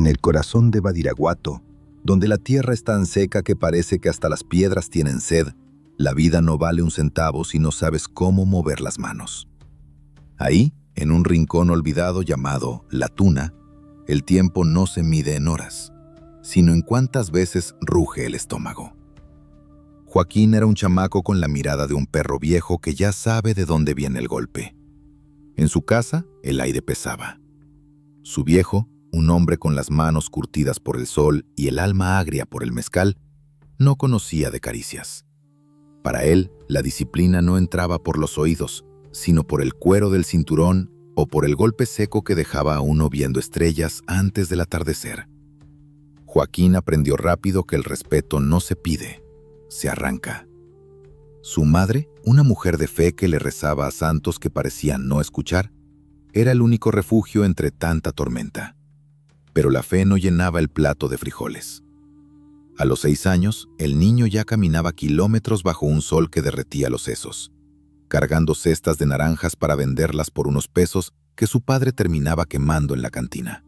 En el corazón de Badiraguato, donde la tierra es tan seca que parece que hasta las piedras tienen sed, la vida no vale un centavo si no sabes cómo mover las manos. Ahí, en un rincón olvidado llamado La Tuna, el tiempo no se mide en horas, sino en cuántas veces ruge el estómago. Joaquín era un chamaco con la mirada de un perro viejo que ya sabe de dónde viene el golpe. En su casa, el aire pesaba. Su viejo, un hombre con las manos curtidas por el sol y el alma agria por el mezcal, no conocía de caricias. Para él, la disciplina no entraba por los oídos, sino por el cuero del cinturón o por el golpe seco que dejaba a uno viendo estrellas antes del atardecer. Joaquín aprendió rápido que el respeto no se pide, se arranca. Su madre, una mujer de fe que le rezaba a santos que parecían no escuchar, era el único refugio entre tanta tormenta. Pero la fe no llenaba el plato de frijoles. A los 6 años, el niño ya caminaba kilómetros bajo un sol que derretía los sesos, cargando cestas de naranjas para venderlas por unos pesos que su padre terminaba quemando en la cantina.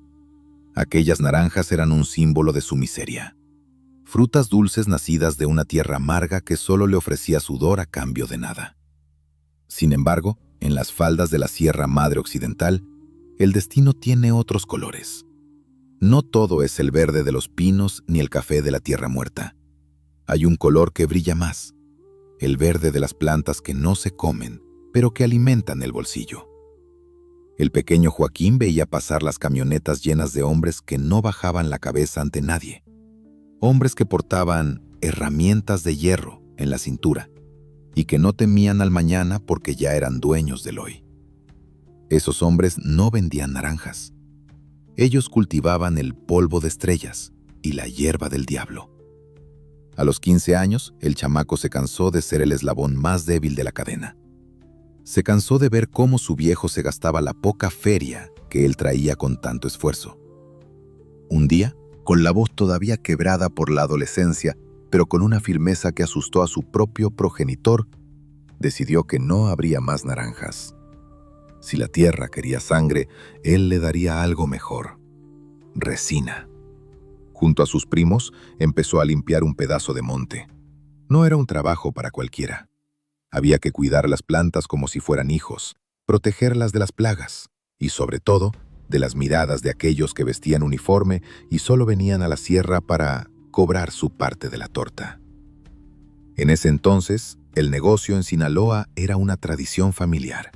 Aquellas naranjas eran un símbolo de su miseria. Frutas dulces nacidas de una tierra amarga que solo le ofrecía sudor a cambio de nada. Sin embargo, en las faldas de la Sierra Madre Occidental, el destino tiene otros colores. No todo es el verde de los pinos ni el café de la tierra muerta. Hay un color que brilla más, el verde de las plantas que no se comen, pero que alimentan el bolsillo. El pequeño Joaquín veía pasar las camionetas llenas de hombres que no bajaban la cabeza ante nadie. Hombres que portaban herramientas de hierro en la cintura y que no temían al mañana porque ya eran dueños del hoy. Esos hombres no vendían naranjas. Ellos cultivaban el polvo de estrellas y la hierba del diablo. A los 15 años, el chamaco se cansó de ser el eslabón más débil de la cadena. Se cansó de ver cómo su viejo se gastaba la poca feria que él traía con tanto esfuerzo. Un día, con la voz todavía quebrada por la adolescencia, pero con una firmeza que asustó a su propio progenitor, decidió que no habría más naranjas. Si la tierra quería sangre, él le daría algo mejor: resina. Junto a sus primos, empezó a limpiar un pedazo de monte. No era un trabajo para cualquiera. Había que cuidar las plantas como si fueran hijos, protegerlas de las plagas y, sobre todo, de las miradas de aquellos que vestían uniforme y solo venían a la sierra para cobrar su parte de la torta. En ese entonces, el negocio en Sinaloa era una tradición familiar,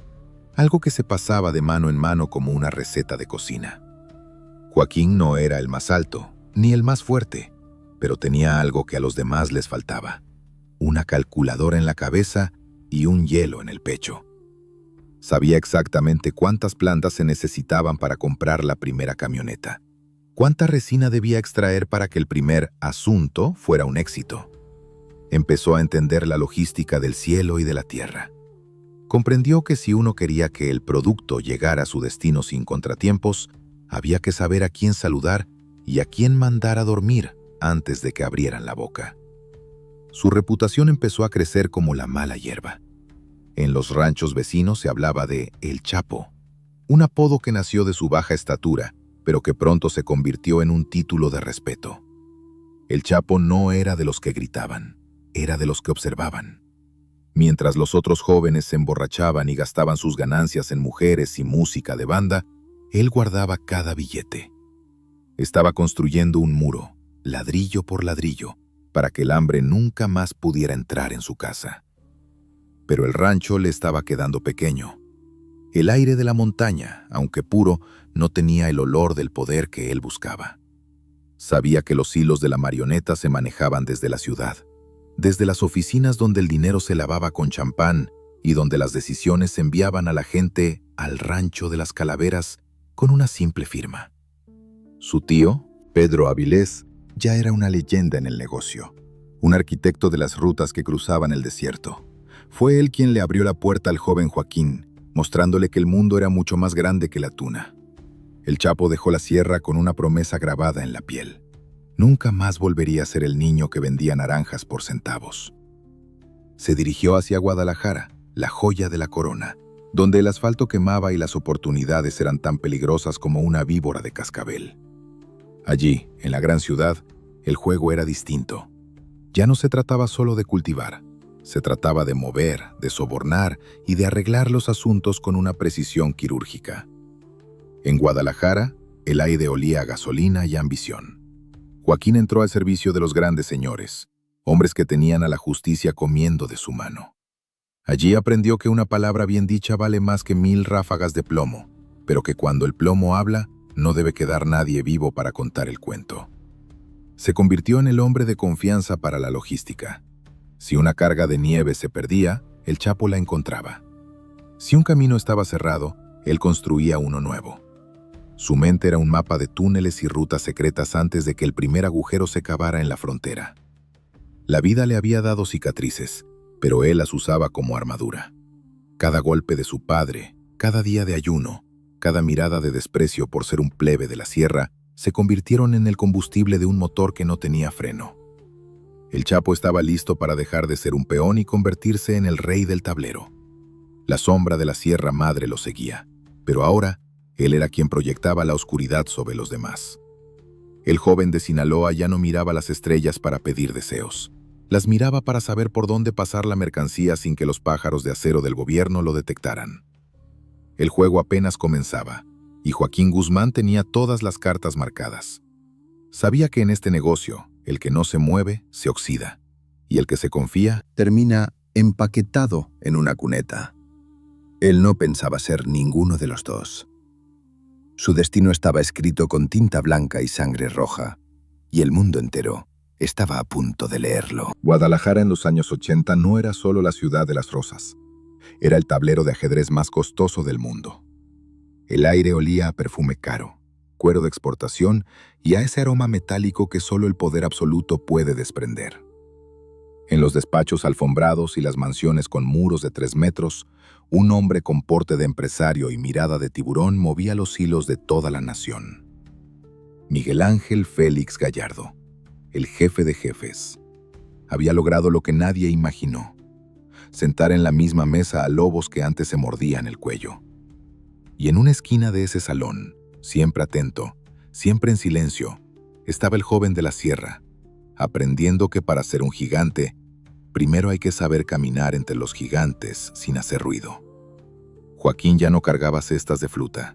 algo que se pasaba de mano en mano como una receta de cocina. Joaquín no era el más alto, ni el más fuerte, pero tenía algo que a los demás les faltaba: una calculadora en la cabeza y un hielo en el pecho. Sabía exactamente cuántas plantas se necesitaban para comprar la primera camioneta, cuánta resina debía extraer para que el primer asunto fuera un éxito. Empezó a entender la logística del cielo y de la tierra. Comprendió que si uno quería que el producto llegara a su destino sin contratiempos, había que saber a quién saludar y a quién mandar a dormir antes de que abrieran la boca. Su reputación empezó a crecer como la mala hierba. En los ranchos vecinos se hablaba de El Chapo, un apodo que nació de su baja estatura, pero que pronto se convirtió en un título de respeto. El Chapo no era de los que gritaban, era de los que observaban. Mientras los otros jóvenes se emborrachaban y gastaban sus ganancias en mujeres y música de banda, él guardaba cada billete. Estaba construyendo un muro, ladrillo por ladrillo, para que el hambre nunca más pudiera entrar en su casa. Pero el rancho le estaba quedando pequeño. El aire de la montaña, aunque puro, no tenía el olor del poder que él buscaba. Sabía que los hilos de la marioneta se manejaban desde la ciudad, desde las oficinas donde el dinero se lavaba con champán y donde las decisiones enviaban a la gente al rancho de las calaveras con una simple firma. Su tío, Pedro Avilés, ya era una leyenda en el negocio, un arquitecto de las rutas que cruzaban el desierto. Fue él quien le abrió la puerta al joven Joaquín, mostrándole que el mundo era mucho más grande que la tuna. El Chapo dejó la sierra con una promesa grabada en la piel: nunca más volvería a ser el niño que vendía naranjas por centavos. Se dirigió hacia Guadalajara, la joya de la corona, donde el asfalto quemaba y las oportunidades eran tan peligrosas como una víbora de cascabel. Allí, en la gran ciudad, el juego era distinto. Ya no se trataba solo de cultivar, se trataba de mover, de sobornar y de arreglar los asuntos con una precisión quirúrgica. En Guadalajara, el aire olía a gasolina y ambición. Joaquín entró al servicio de los grandes señores, hombres que tenían a la justicia comiendo de su mano. Allí aprendió que una palabra bien dicha vale más que 1000 ráfagas de plomo, pero que cuando el plomo habla, no debe quedar nadie vivo para contar el cuento. Se convirtió en el hombre de confianza para la logística. Si una carga de nieve se perdía, el Chapo la encontraba. Si un camino estaba cerrado, él construía uno nuevo. Su mente era un mapa de túneles y rutas secretas antes de que el primer agujero se cavara en la frontera. La vida le había dado cicatrices, pero él las usaba como armadura. Cada golpe de su padre, cada día de ayuno, cada mirada de desprecio por ser un plebe de la sierra, se convirtieron en el combustible de un motor que no tenía freno. El Chapo estaba listo para dejar de ser un peón y convertirse en el rey del tablero. La sombra de la Sierra Madre lo seguía, pero ahora él era quien proyectaba la oscuridad sobre los demás. El joven de Sinaloa ya no miraba las estrellas para pedir deseos. Las miraba para saber por dónde pasar la mercancía sin que los pájaros de acero del gobierno lo detectaran. El juego apenas comenzaba, y Joaquín Guzmán tenía todas las cartas marcadas. Sabía que en este negocio, el que no se mueve, se oxida, y el que se confía, termina empaquetado en una cuneta. Él no pensaba ser ninguno de los dos. Su destino estaba escrito con tinta blanca y sangre roja, y el mundo entero estaba a punto de leerlo. Guadalajara en los años 80 no era solo la ciudad de las rosas. Era el tablero de ajedrez más costoso del mundo. El aire olía a perfume caro, cuero de exportación y a ese aroma metálico que solo el poder absoluto puede desprender. En los despachos alfombrados y las mansiones con muros de 3 metros, un hombre con porte de empresario y mirada de tiburón movía los hilos de toda la nación. Miguel Ángel Félix Gallardo, el jefe de jefes, había logrado lo que nadie imaginó: sentar en la misma mesa a lobos que antes se mordían el cuello. Y en una esquina de ese salón, siempre atento, siempre en silencio, estaba el joven de la sierra, aprendiendo que para ser un gigante, primero hay que saber caminar entre los gigantes sin hacer ruido. Joaquín ya no cargaba cestas de fruta.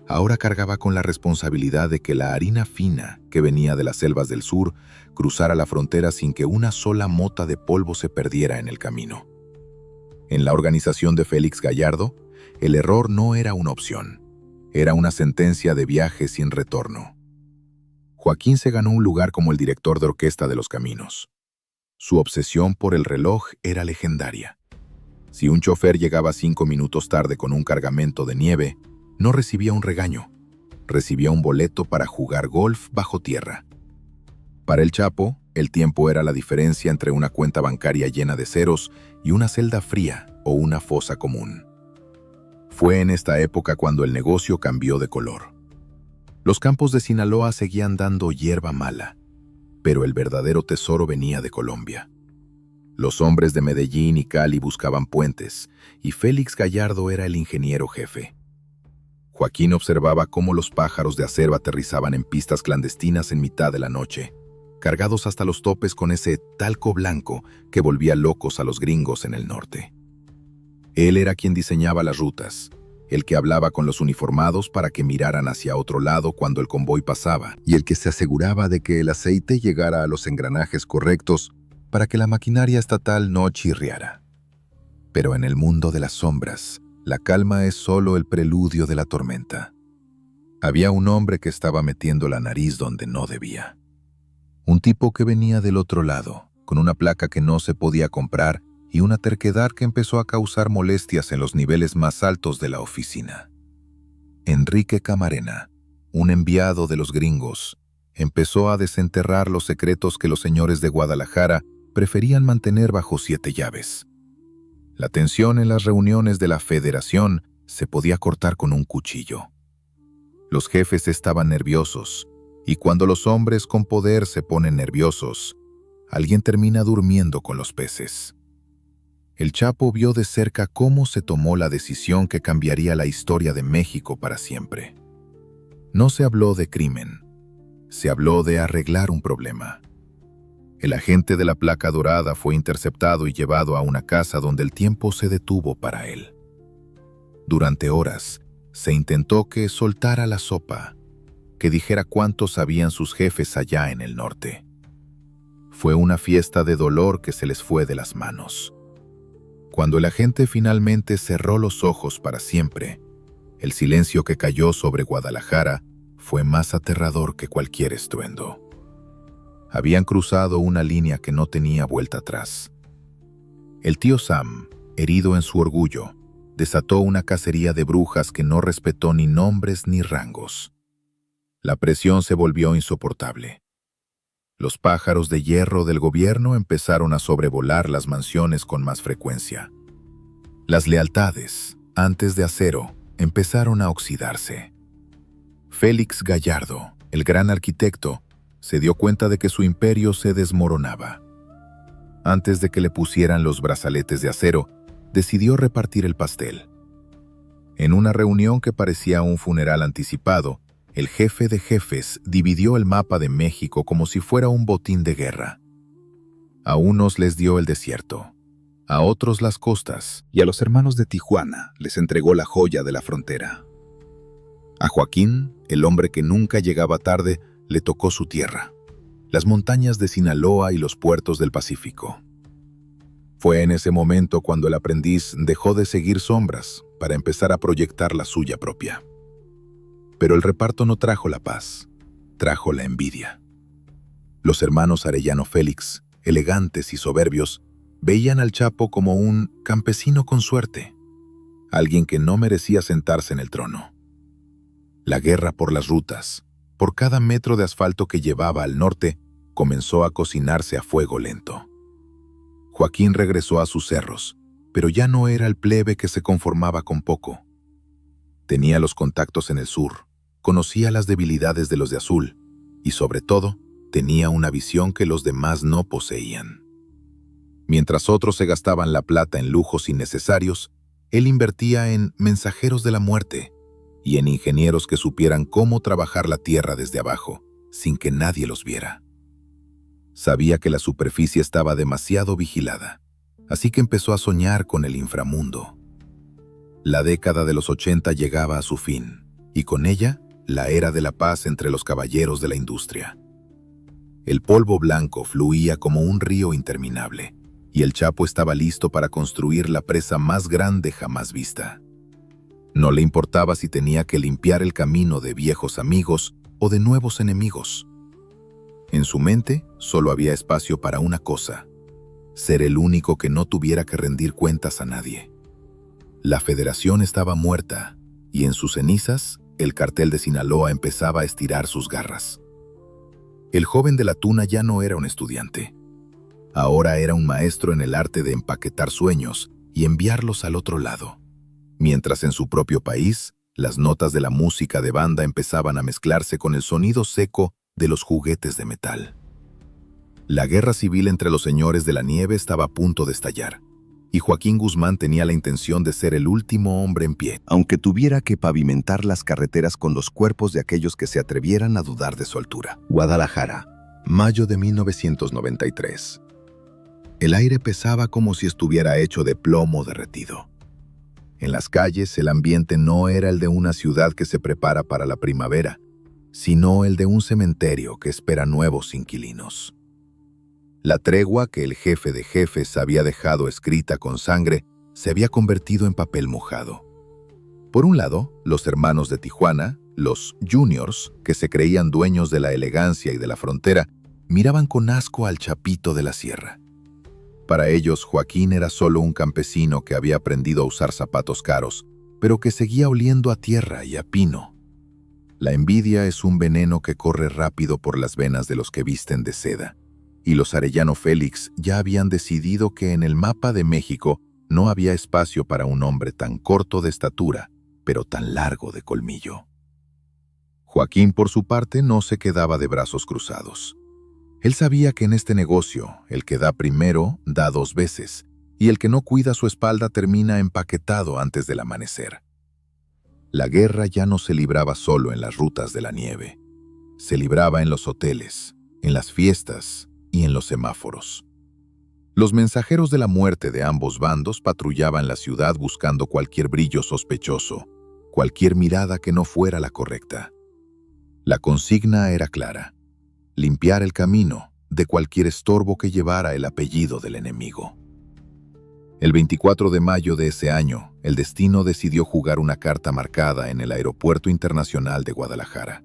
Ahora cargaba con la responsabilidad de que la harina fina que venía de las selvas del sur cruzara la frontera sin que una sola mota de polvo se perdiera en el camino. En la organización de Félix Gallardo, el error no era una opción, era una sentencia de viaje sin retorno. Joaquín se ganó un lugar como el director de orquesta de los caminos. Su obsesión por el reloj era legendaria. Si un chofer llegaba 5 minutos tarde con un cargamento de nieve, no recibía un regaño, recibía un boleto para jugar golf bajo tierra. Para el Chapo, el tiempo era la diferencia entre una cuenta bancaria llena de ceros y una celda fría o una fosa común. Fue en esta época cuando el negocio cambió de color. Los campos de Sinaloa seguían dando hierba mala, pero el verdadero tesoro venía de Colombia. Los hombres de Medellín y Cali buscaban puentes, y Félix Gallardo era el ingeniero jefe. Joaquín observaba cómo los pájaros de acero aterrizaban en pistas clandestinas en mitad de la noche, cargados hasta los topes con ese talco blanco que volvía locos a los gringos en el norte. Él era quien diseñaba las rutas, el que hablaba con los uniformados para que miraran hacia otro lado cuando el convoy pasaba, y el que se aseguraba de que el aceite llegara a los engranajes correctos para que la maquinaria estatal no chirriara. Pero en el mundo de las sombras, la calma es solo el preludio de la tormenta. Había un hombre que estaba metiendo la nariz donde no debía. Un tipo que venía del otro lado, con una placa que no se podía comprar y una terquedad que empezó a causar molestias en los niveles más altos de la oficina. Enrique Camarena, un enviado de los gringos, empezó a desenterrar los secretos que los señores de Guadalajara preferían mantener bajo 7 llaves. La tensión en las reuniones de la Federación se podía cortar con un cuchillo. Los jefes estaban nerviosos, y cuando los hombres con poder se ponen nerviosos, alguien termina durmiendo con los peces. El Chapo vio de cerca cómo se tomó la decisión que cambiaría la historia de México para siempre. No se habló de crimen, Se habló de arreglar un problema. El agente de la placa dorada fue interceptado y llevado a una casa donde el tiempo se detuvo para él. Durante horas, se intentó que soltara la sopa, que dijera cuánto sabían sus jefes allá en el norte. Fue una fiesta de dolor que se les fue de las manos. Cuando el agente finalmente cerró los ojos para siempre, el silencio que cayó sobre Guadalajara fue más aterrador que cualquier estruendo. Habían cruzado una línea que no tenía vuelta atrás. El tío Sam, herido en su orgullo, desató una cacería de brujas que no respetó ni nombres ni rangos. La presión se volvió insoportable. Los pájaros de hierro del gobierno empezaron a sobrevolar las mansiones con más frecuencia. Las lealtades, antes de acero, empezaron a oxidarse. Félix Gallardo, el gran arquitecto, se dio cuenta de que su imperio se desmoronaba. Antes de que le pusieran los brazaletes de acero, decidió repartir el pastel. En una reunión que parecía un funeral anticipado, el jefe de jefes dividió el mapa de México como si fuera un botín de guerra. A unos les dio el desierto, a otros las costas, y a los hermanos de Tijuana les entregó la joya de la frontera. A Joaquín, el hombre que nunca llegaba tarde, le tocó su tierra, las montañas de Sinaloa y los puertos del Pacífico. Fue en ese momento cuando el aprendiz dejó de seguir sombras para empezar a proyectar la suya propia. Pero el reparto no trajo la paz, trajo la envidia. Los hermanos Arellano Félix, elegantes y soberbios, veían al Chapo como un campesino con suerte, alguien que no merecía sentarse en el trono. La guerra por las rutas, por cada metro de asfalto que llevaba al norte, comenzó a cocinarse a fuego lento. Joaquín regresó a sus cerros, pero ya no era el plebe que se conformaba con poco. Tenía los contactos en el sur, conocía las debilidades de los de azul y, sobre todo, tenía una visión que los demás no poseían. Mientras otros se gastaban la plata en lujos innecesarios, él invertía en mensajeros de la muerte y en ingenieros que supieran cómo trabajar la tierra desde abajo, sin que nadie los viera. Sabía que la superficie estaba demasiado vigilada, así que empezó a soñar con el inframundo. La década de los 80 llegaba a su fin, y con ella, la era de la paz entre los caballeros de la industria. El polvo blanco fluía como un río interminable, y el Chapo estaba listo para construir la presa más grande jamás vista. No le importaba si tenía que limpiar el camino de viejos amigos o de nuevos enemigos. En su mente solo había espacio para una cosa: ser el único que no tuviera que rendir cuentas a nadie. La Federación estaba muerta, y en sus cenizas, el cartel de Sinaloa empezaba a estirar sus garras. El joven de la tuna ya no era un estudiante. Ahora era un maestro en el arte de empaquetar sueños y enviarlos al otro lado. Mientras en su propio país, las notas de la música de banda empezaban a mezclarse con el sonido seco de los juguetes de metal. La guerra civil entre los señores de la nieve estaba a punto de estallar, y Joaquín Guzmán tenía la intención de ser el último hombre en pie, aunque tuviera que pavimentar las carreteras con los cuerpos de aquellos que se atrevieran a dudar de su altura. Guadalajara, mayo de 1993. El aire pesaba como si estuviera hecho de plomo derretido. En las calles, el ambiente no era el de una ciudad que se prepara para la primavera, sino el de un cementerio que espera nuevos inquilinos. La tregua que el jefe de jefes había dejado escrita con sangre se había convertido en papel mojado. Por un lado, los hermanos de Tijuana, los juniors, que se creían dueños de la elegancia y de la frontera, miraban con asco al Chapito de la Sierra. Para ellos, Joaquín era solo un campesino que había aprendido a usar zapatos caros, pero que seguía oliendo a tierra y a pino. La envidia es un veneno que corre rápido por las venas de los que visten de seda, y los Arellano Félix ya habían decidido que en el mapa de México no había espacio para un hombre tan corto de estatura, pero tan largo de colmillo. Joaquín, por su parte, no se quedaba de brazos cruzados. Él sabía que en este negocio, el que da primero, da dos veces, y el que no cuida su espalda termina empaquetado antes del amanecer. La guerra ya no se libraba solo en las rutas de la nieve. se libraba en los hoteles, en las fiestas y en los semáforos. Los mensajeros de la muerte de ambos bandos patrullaban la ciudad buscando cualquier brillo sospechoso, cualquier mirada que no fuera la correcta. La consigna era clara: limpiar el camino de cualquier estorbo que llevara el apellido del enemigo. El 24 de mayo de ese año, el destino decidió jugar una carta marcada en el Aeropuerto Internacional de Guadalajara.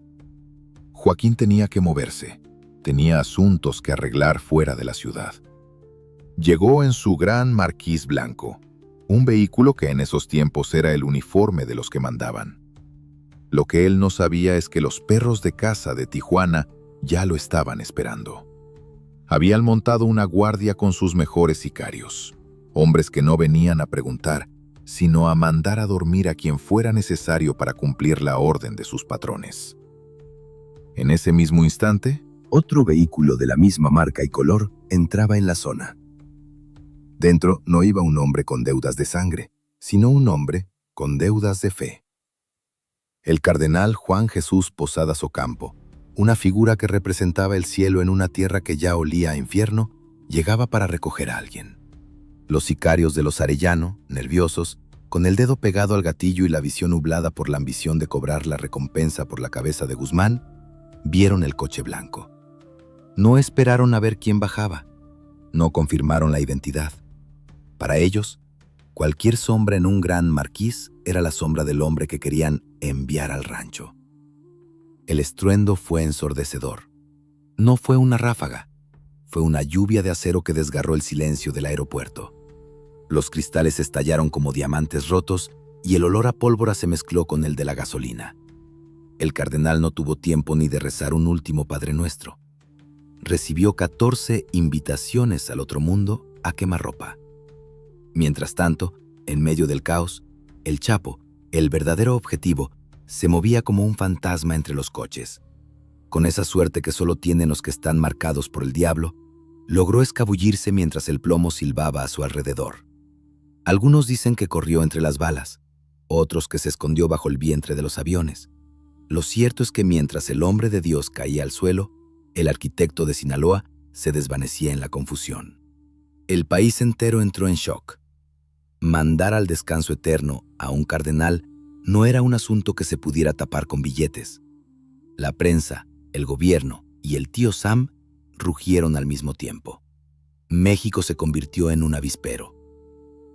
Joaquín tenía que moverse, tenía asuntos que arreglar fuera de la ciudad. Llegó en su gran Marquis blanco, un vehículo que en esos tiempos era el uniforme de los que mandaban. Lo que él no sabía es que los perros de caza de Tijuana ya lo estaban esperando. Habían montado una guardia con sus mejores sicarios, hombres que no venían a preguntar, sino a mandar a dormir a quien fuera necesario para cumplir la orden de sus patrones. En ese mismo instante, otro vehículo de la misma marca y color entraba en la zona. Dentro no iba un hombre con deudas de sangre, sino un hombre con deudas de fe. El cardenal Juan Jesús Posadas Ocampo, una figura que representaba el cielo en una tierra que ya olía a infierno, llegaba para recoger a alguien. Los sicarios de los Arellano, nerviosos, con el dedo pegado al gatillo y la visión nublada por la ambición de cobrar la recompensa por la cabeza de Guzmán, vieron el coche blanco. No esperaron a ver quién bajaba. No confirmaron la identidad. Para ellos, cualquier sombra en un gran marquís era la sombra del hombre que querían enviar al rancho. El estruendo fue ensordecedor. No fue una ráfaga, fue una lluvia de acero que desgarró el silencio del aeropuerto. Los cristales estallaron como diamantes rotos y el olor a pólvora se mezcló con el de la gasolina. El cardenal no tuvo tiempo ni de rezar un último Padre Nuestro. Recibió 14 invitaciones al otro mundo a quemarropa. Mientras tanto, en medio del caos, el Chapo, el verdadero objetivo, se movía como un fantasma entre los coches. Con esa suerte que solo tienen los que están marcados por el diablo, logró escabullirse mientras el plomo silbaba a su alrededor. Algunos dicen que corrió entre las balas, otros que se escondió bajo el vientre de los aviones. Lo cierto es que mientras el hombre de Dios caía al suelo, el arquitecto de Sinaloa se desvanecía en la confusión. El país entero entró en shock. Mandar al descanso eterno a un cardenal no era un asunto que se pudiera tapar con billetes. La prensa, el gobierno y el tío Sam rugieron al mismo tiempo. México se convirtió en un avispero.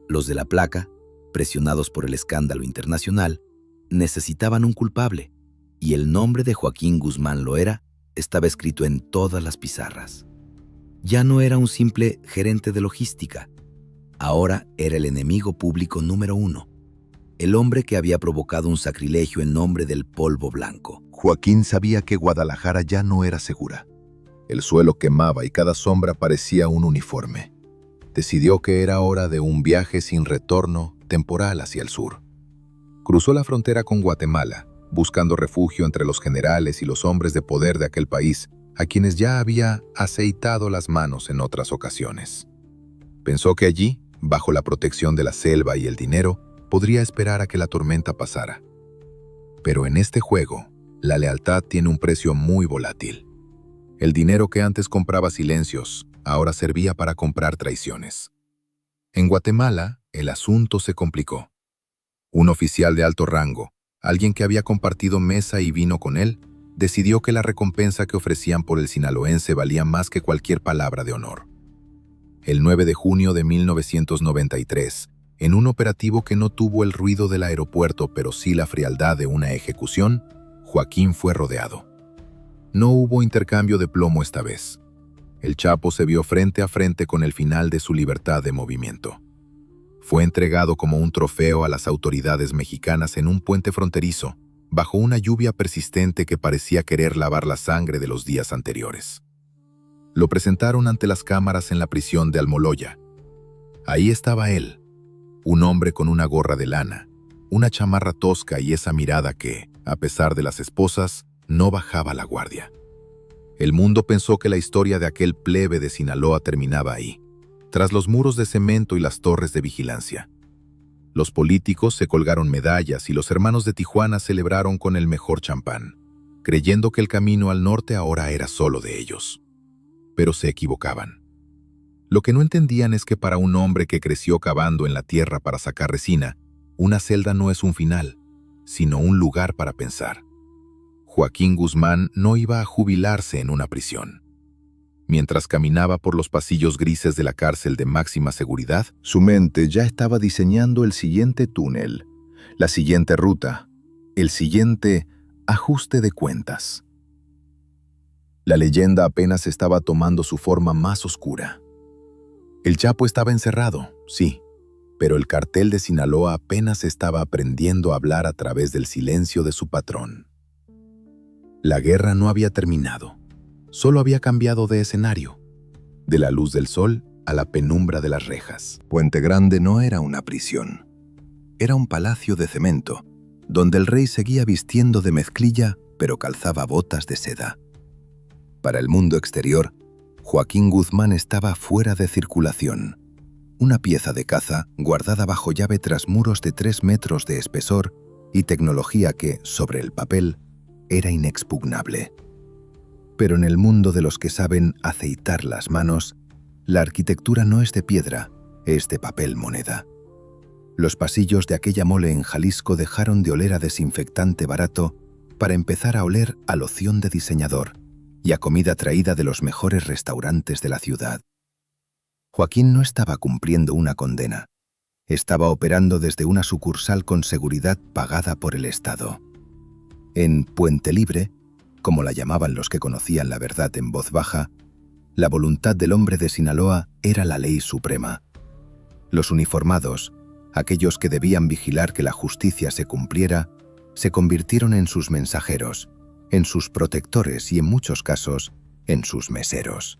Los de la placa, presionados por el escándalo internacional, necesitaban un culpable, y el nombre de Joaquín Guzmán Loera estaba escrito en todas las pizarras. Ya no era un simple gerente de logística. Ahora era el enemigo público número 1, el hombre que había provocado un sacrilegio en nombre del polvo blanco. Joaquín sabía que Guadalajara ya no era segura. El suelo quemaba y cada sombra parecía un uniforme. Decidió que era hora de un viaje sin retorno temporal hacia el sur. Cruzó la frontera con Guatemala, buscando refugio entre los generales y los hombres de poder de aquel país, a quienes ya había aceitado las manos en otras ocasiones. Pensó que allí, bajo la protección de la selva y el dinero, podría esperar a que la tormenta pasara. Pero en este juego, la lealtad tiene un precio muy volátil. El dinero que antes compraba silencios, ahora servía para comprar traiciones. En Guatemala, el asunto se complicó. Un oficial de alto rango, alguien que había compartido mesa y vino con él, decidió que la recompensa que ofrecían por el sinaloense valía más que cualquier palabra de honor. El 9 de junio de 1993, en un operativo que no tuvo el ruido del aeropuerto pero sí la frialdad de una ejecución, Joaquín fue rodeado. No hubo intercambio de plomo esta vez. El Chapo se vio frente a frente con el final de su libertad de movimiento. Fue entregado como un trofeo a las autoridades mexicanas en un puente fronterizo, bajo una lluvia persistente que parecía querer lavar la sangre de los días anteriores. Lo presentaron ante las cámaras en la prisión de Almoloya. Ahí estaba él, un hombre con una gorra de lana, una chamarra tosca y esa mirada que, a pesar de las esposas, no bajaba la guardia. El mundo pensó que la historia de aquel plebe de Sinaloa terminaba ahí, tras los muros de cemento y las torres de vigilancia. Los políticos se colgaron medallas y los hermanos de Tijuana celebraron con el mejor champán. creyendo que el camino al norte ahora era solo de ellos. Pero se equivocaban. Lo que no entendían es que para un hombre que creció cavando en la tierra para sacar resina, una celda no es un final, sino un lugar para pensar. Joaquín Guzmán no iba a jubilarse en una prisión. Mientras caminaba por los pasillos grises de la cárcel de máxima seguridad, Su mente ya estaba diseñando el siguiente túnel, la siguiente ruta, el siguiente ajuste de cuentas. La leyenda apenas estaba tomando su forma más oscura. El Chapo estaba encerrado, sí, pero el cartel de Sinaloa apenas estaba aprendiendo a hablar a través del silencio de su patrón. La guerra no había terminado, solo había cambiado de escenario, de la luz del sol a la penumbra de las rejas. Puente Grande no era una prisión, era un palacio de cemento, donde el rey seguía vistiendo de mezclilla, pero calzaba botas de seda. Para el mundo exterior, Joaquín Guzmán estaba fuera de circulación, una pieza de caza guardada bajo llave tras muros de 3 metros de espesor y tecnología que, sobre el papel, era inexpugnable. Pero en el mundo de los que saben aceitar las manos, la arquitectura no es de piedra, es de papel moneda. Los pasillos de aquella mole en Jalisco dejaron de oler a desinfectante barato para empezar a oler a loción de diseñador y a comida traída de los mejores restaurantes de la ciudad. Joaquín no estaba cumpliendo una condena. Estaba operando desde una sucursal con seguridad pagada por el Estado. En Puente Libre, como la llamaban los que conocían la verdad en voz baja, la voluntad del hombre de Sinaloa era la ley suprema. Los uniformados, aquellos que debían vigilar que la justicia se cumpliera, se convirtieron en sus mensajeros, en sus protectores y, en muchos casos, en sus meseros.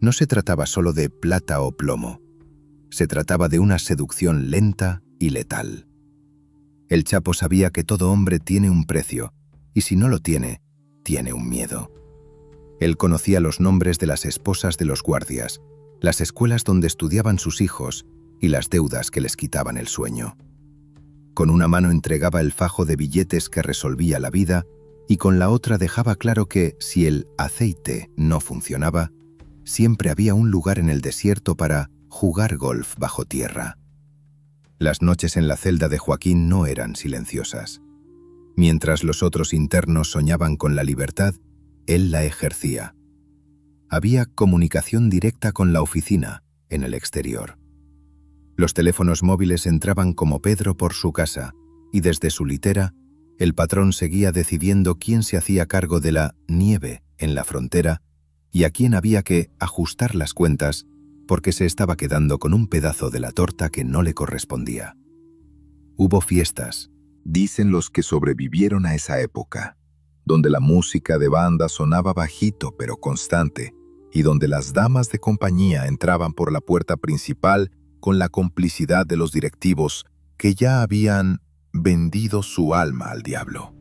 No se trataba solo de plata o plomo. Se trataba de una seducción lenta y letal. El Chapo sabía que todo hombre tiene un precio, y si no lo tiene, tiene un miedo. Él conocía los nombres de las esposas de los guardias, las escuelas donde estudiaban sus hijos y las deudas que les quitaban el sueño. Con una mano entregaba el fajo de billetes que resolvía la vida y con la otra dejaba claro que, si el aceite no funcionaba, siempre había un lugar en el desierto para jugar golf bajo tierra. Las noches en la celda de Joaquín no eran silenciosas. Mientras los otros internos soñaban con la libertad, él la ejercía. Había comunicación directa con la oficina, en el exterior. Los teléfonos móviles entraban como Pedro por su casa, y desde su litera, el patrón seguía decidiendo quién se hacía cargo de la nieve en la frontera y a quién había que ajustar las cuentas porque se estaba quedando con un pedazo de la torta que no le correspondía. Hubo fiestas, dicen los que sobrevivieron a esa época, donde la música de banda sonaba bajito pero constante y donde las damas de compañía entraban por la puerta principal con la complicidad de los directivos que ya habían vendido su alma al diablo.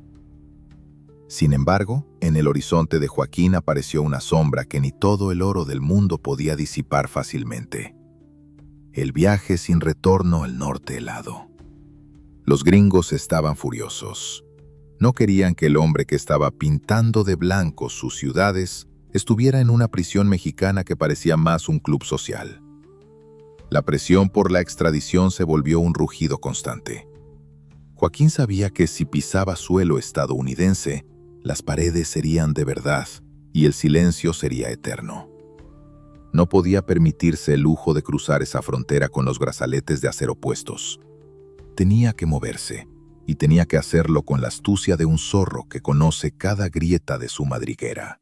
Sin embargo, en el horizonte de Joaquín apareció una sombra que ni todo el oro del mundo podía disipar fácilmente. El viaje sin retorno al norte helado. Los gringos estaban furiosos. No querían que el hombre que estaba pintando de blanco sus ciudades estuviera en una prisión mexicana que parecía más un club social. La presión por la extradición se volvió un rugido constante. Joaquín sabía que si pisaba suelo estadounidense, las paredes serían de verdad y el silencio sería eterno. No podía permitirse el lujo de cruzar esa frontera con los brazaletes de acero puestos. Tenía que moverse, y tenía que hacerlo con la astucia de un zorro que conoce cada grieta de su madriguera.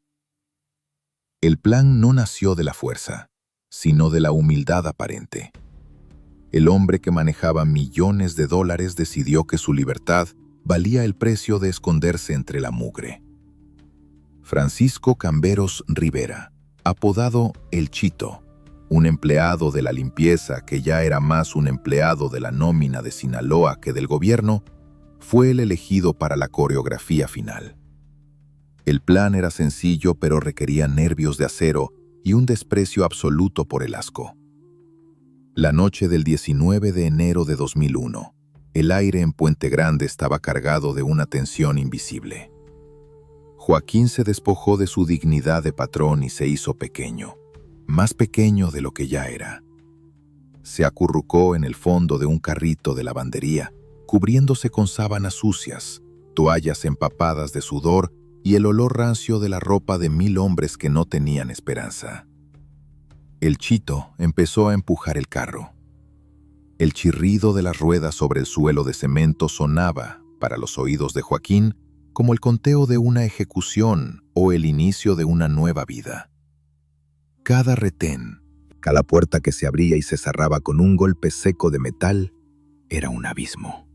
El plan no nació de la fuerza, sino de la humildad aparente. El hombre que manejaba millones de dólares decidió que su libertad valía el precio de esconderse entre la mugre. Francisco Camberos Rivera, apodado El Chito, un empleado de la limpieza que ya era más un empleado de la nómina de Sinaloa que del gobierno, fue el elegido para la coreografía final. El plan era sencillo, pero requería nervios de acero y un desprecio absoluto por el asco. La noche del 19 de enero de 2001, el aire en Puente Grande estaba cargado de una tensión invisible. Joaquín se despojó de su dignidad de patrón y se hizo pequeño, más pequeño de lo que ya era. Se acurrucó en el fondo de un carrito de lavandería, cubriéndose con sábanas sucias, toallas empapadas de sudor y el olor rancio de la ropa de 1000 hombres que no tenían esperanza. El chito empezó a empujar el carro. El chirrido de las ruedas sobre el suelo de cemento sonaba, para los oídos de Joaquín, como el conteo de una ejecución o el inicio de una nueva vida. Cada retén, cada puerta que se abría y se cerraba con un golpe seco de metal, era un abismo.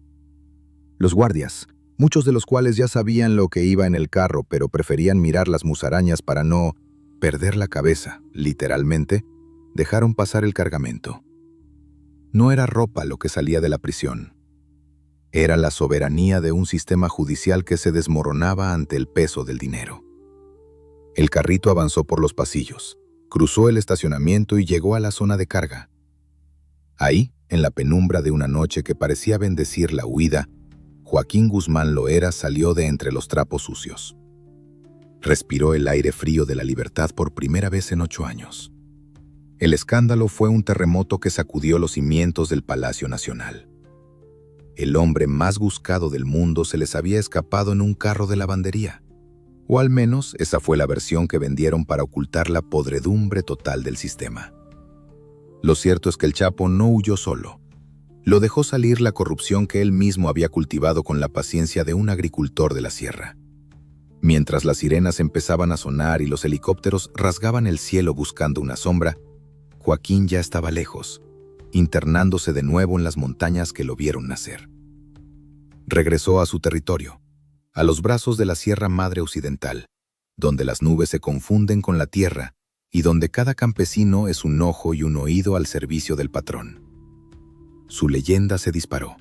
Los guardias, muchos de los cuales ya sabían lo que iba en el carro, pero preferían mirar las musarañas para no perder la cabeza, literalmente, dejaron pasar el cargamento. No era ropa lo que salía de la prisión. Era la soberanía de un sistema judicial que se desmoronaba ante el peso del dinero. El carrito avanzó por los pasillos, cruzó el estacionamiento y llegó a la zona de carga. Ahí, en la penumbra de una noche que parecía bendecir la huida, Joaquín Guzmán Loera salió de entre los trapos sucios. Respiró el aire frío de la libertad por primera vez en 8 años. El escándalo fue un terremoto que sacudió los cimientos del Palacio Nacional. El hombre más buscado del mundo se les había escapado en un carro de lavandería. O al menos esa fue la versión que vendieron para ocultar la podredumbre total del sistema. Lo cierto es que el Chapo no huyó solo. Lo dejó salir la corrupción que él mismo había cultivado con la paciencia de un agricultor de la sierra. Mientras las sirenas empezaban a sonar y los helicópteros rasgaban el cielo buscando una sombra, Joaquín ya estaba lejos, internándose de nuevo en las montañas que lo vieron nacer. Regresó a su territorio, a los brazos de la Sierra Madre Occidental, donde las nubes se confunden con la tierra y donde cada campesino es un ojo y un oído al servicio del patrón. Su leyenda se disparó.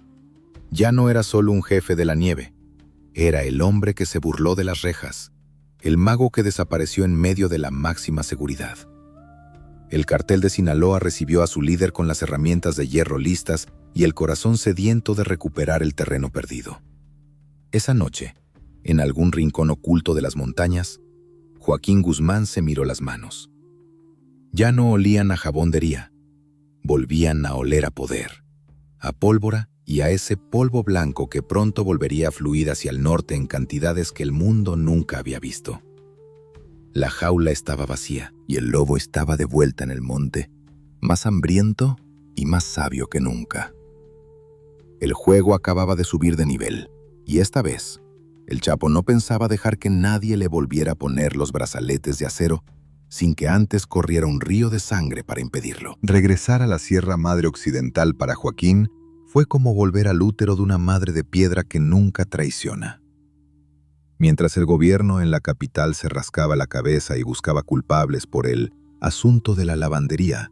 Ya no era solo un jefe de la nieve, era el hombre que se burló de las rejas, el mago que desapareció en medio de la máxima seguridad. El cartel de Sinaloa recibió a su líder con las herramientas de hierro listas y el corazón sediento de recuperar el terreno perdido. Esa noche, en algún rincón oculto de las montañas, Joaquín Guzmán se miró las manos. Ya no olían a jabón de Hería, volvían a oler a poder, a pólvora y a ese polvo blanco que pronto volvería a fluir hacia el norte en cantidades que el mundo nunca había visto. La jaula estaba vacía y el lobo estaba de vuelta en el monte, más hambriento y más sabio que nunca. El juego acababa de subir de nivel, y esta vez, el Chapo no pensaba dejar que nadie le volviera a poner los brazaletes de acero sin que antes corriera un río de sangre para impedirlo. Regresar a la Sierra Madre Occidental para Joaquín fue como volver al útero de una madre de piedra que nunca traiciona. Mientras el gobierno en la capital se rascaba la cabeza y buscaba culpables por el asunto de la lavandería,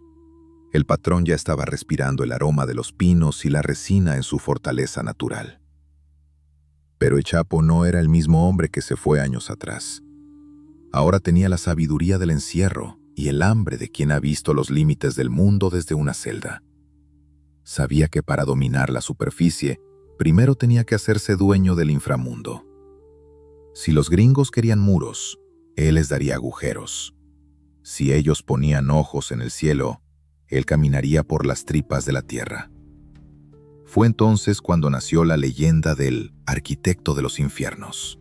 el patrón ya estaba respirando el aroma de los pinos y la resina en su fortaleza natural. Pero el Chapo no era el mismo hombre que se fue años atrás. Ahora tenía la sabiduría del encierro y el hambre de quien ha visto los límites del mundo desde una celda. Sabía que para dominar la superficie, primero tenía que hacerse dueño del inframundo. Si los gringos querían muros, él les daría agujeros. Si ellos ponían ojos en el cielo, él caminaría por las tripas de la tierra. Fue entonces cuando nació la leyenda del arquitecto de los infiernos.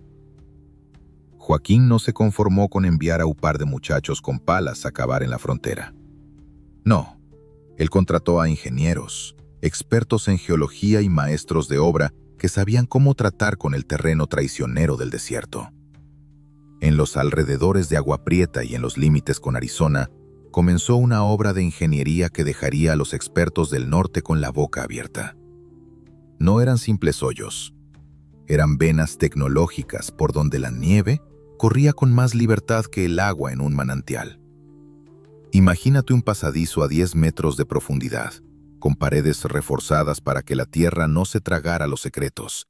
Joaquín no se conformó con enviar a un par de muchachos con palas a cavar en la frontera. No, él contrató a ingenieros, expertos en geología y maestros de obra que sabían cómo tratar con el terreno traicionero del desierto. En los alrededores de Agua Prieta y en los límites con Arizona, comenzó una obra de ingeniería que dejaría a los expertos del norte con la boca abierta. No eran simples hoyos, eran venas tecnológicas por donde la nieve corría con más libertad que el agua en un manantial. Imagínate un pasadizo a 10 metros de profundidad, con paredes reforzadas para que la tierra no se tragara los secretos,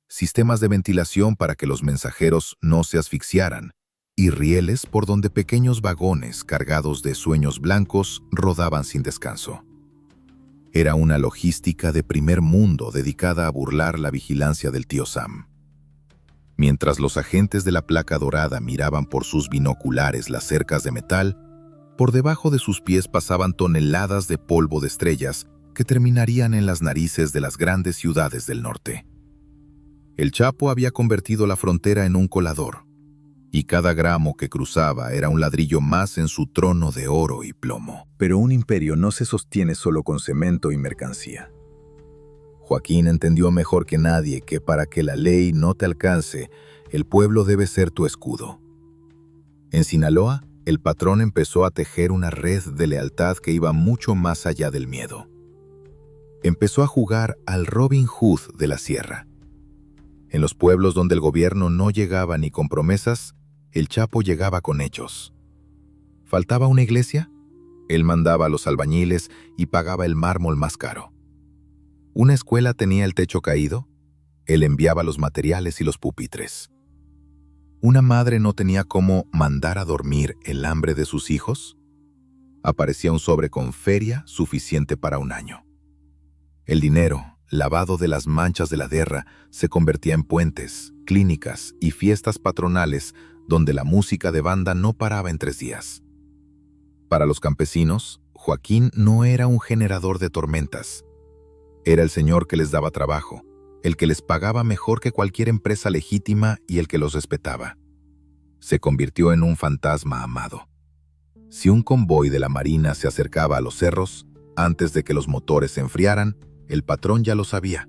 sistemas de ventilación para que los mensajeros no se asfixiaran, y rieles por donde pequeños vagones cargados de sueños blancos rodaban sin descanso. Era una logística de primer mundo dedicada a burlar la vigilancia del tío Sam. Mientras los agentes de la placa dorada miraban por sus binoculares las cercas de metal, por debajo de sus pies pasaban toneladas de polvo de estrellas que terminarían en las narices de las grandes ciudades del norte. El Chapo había convertido la frontera en un colador, y cada gramo que cruzaba era un ladrillo más en su trono de oro y plomo. Pero un imperio no se sostiene solo con cemento y mercancía. Joaquín entendió mejor que nadie que para que la ley no te alcance, el pueblo debe ser tu escudo. En Sinaloa, el patrón empezó a tejer una red de lealtad que iba mucho más allá del miedo. Empezó a jugar al Robin Hood de la sierra. En los pueblos donde el gobierno no llegaba ni con promesas, el Chapo llegaba con hechos. ¿Faltaba una iglesia? Él mandaba a los albañiles y pagaba el mármol más caro. ¿Una escuela tenía el techo caído? Él enviaba los materiales y los pupitres. ¿Una madre no tenía cómo mandar a dormir el hambre de sus hijos? Aparecía un sobre con feria suficiente para un año. El dinero, lavado de las manchas de la guerra, se convertía en puentes, clínicas y fiestas patronales donde la música de banda no paraba en 3 días. Para los campesinos, Joaquín no era un generador de tormentas. Era el señor que les daba trabajo, el que les pagaba mejor que cualquier empresa legítima y el que los respetaba. Se convirtió en un fantasma amado. Si un convoy de la Marina se acercaba a los cerros, antes de que los motores se enfriaran, el patrón ya lo sabía.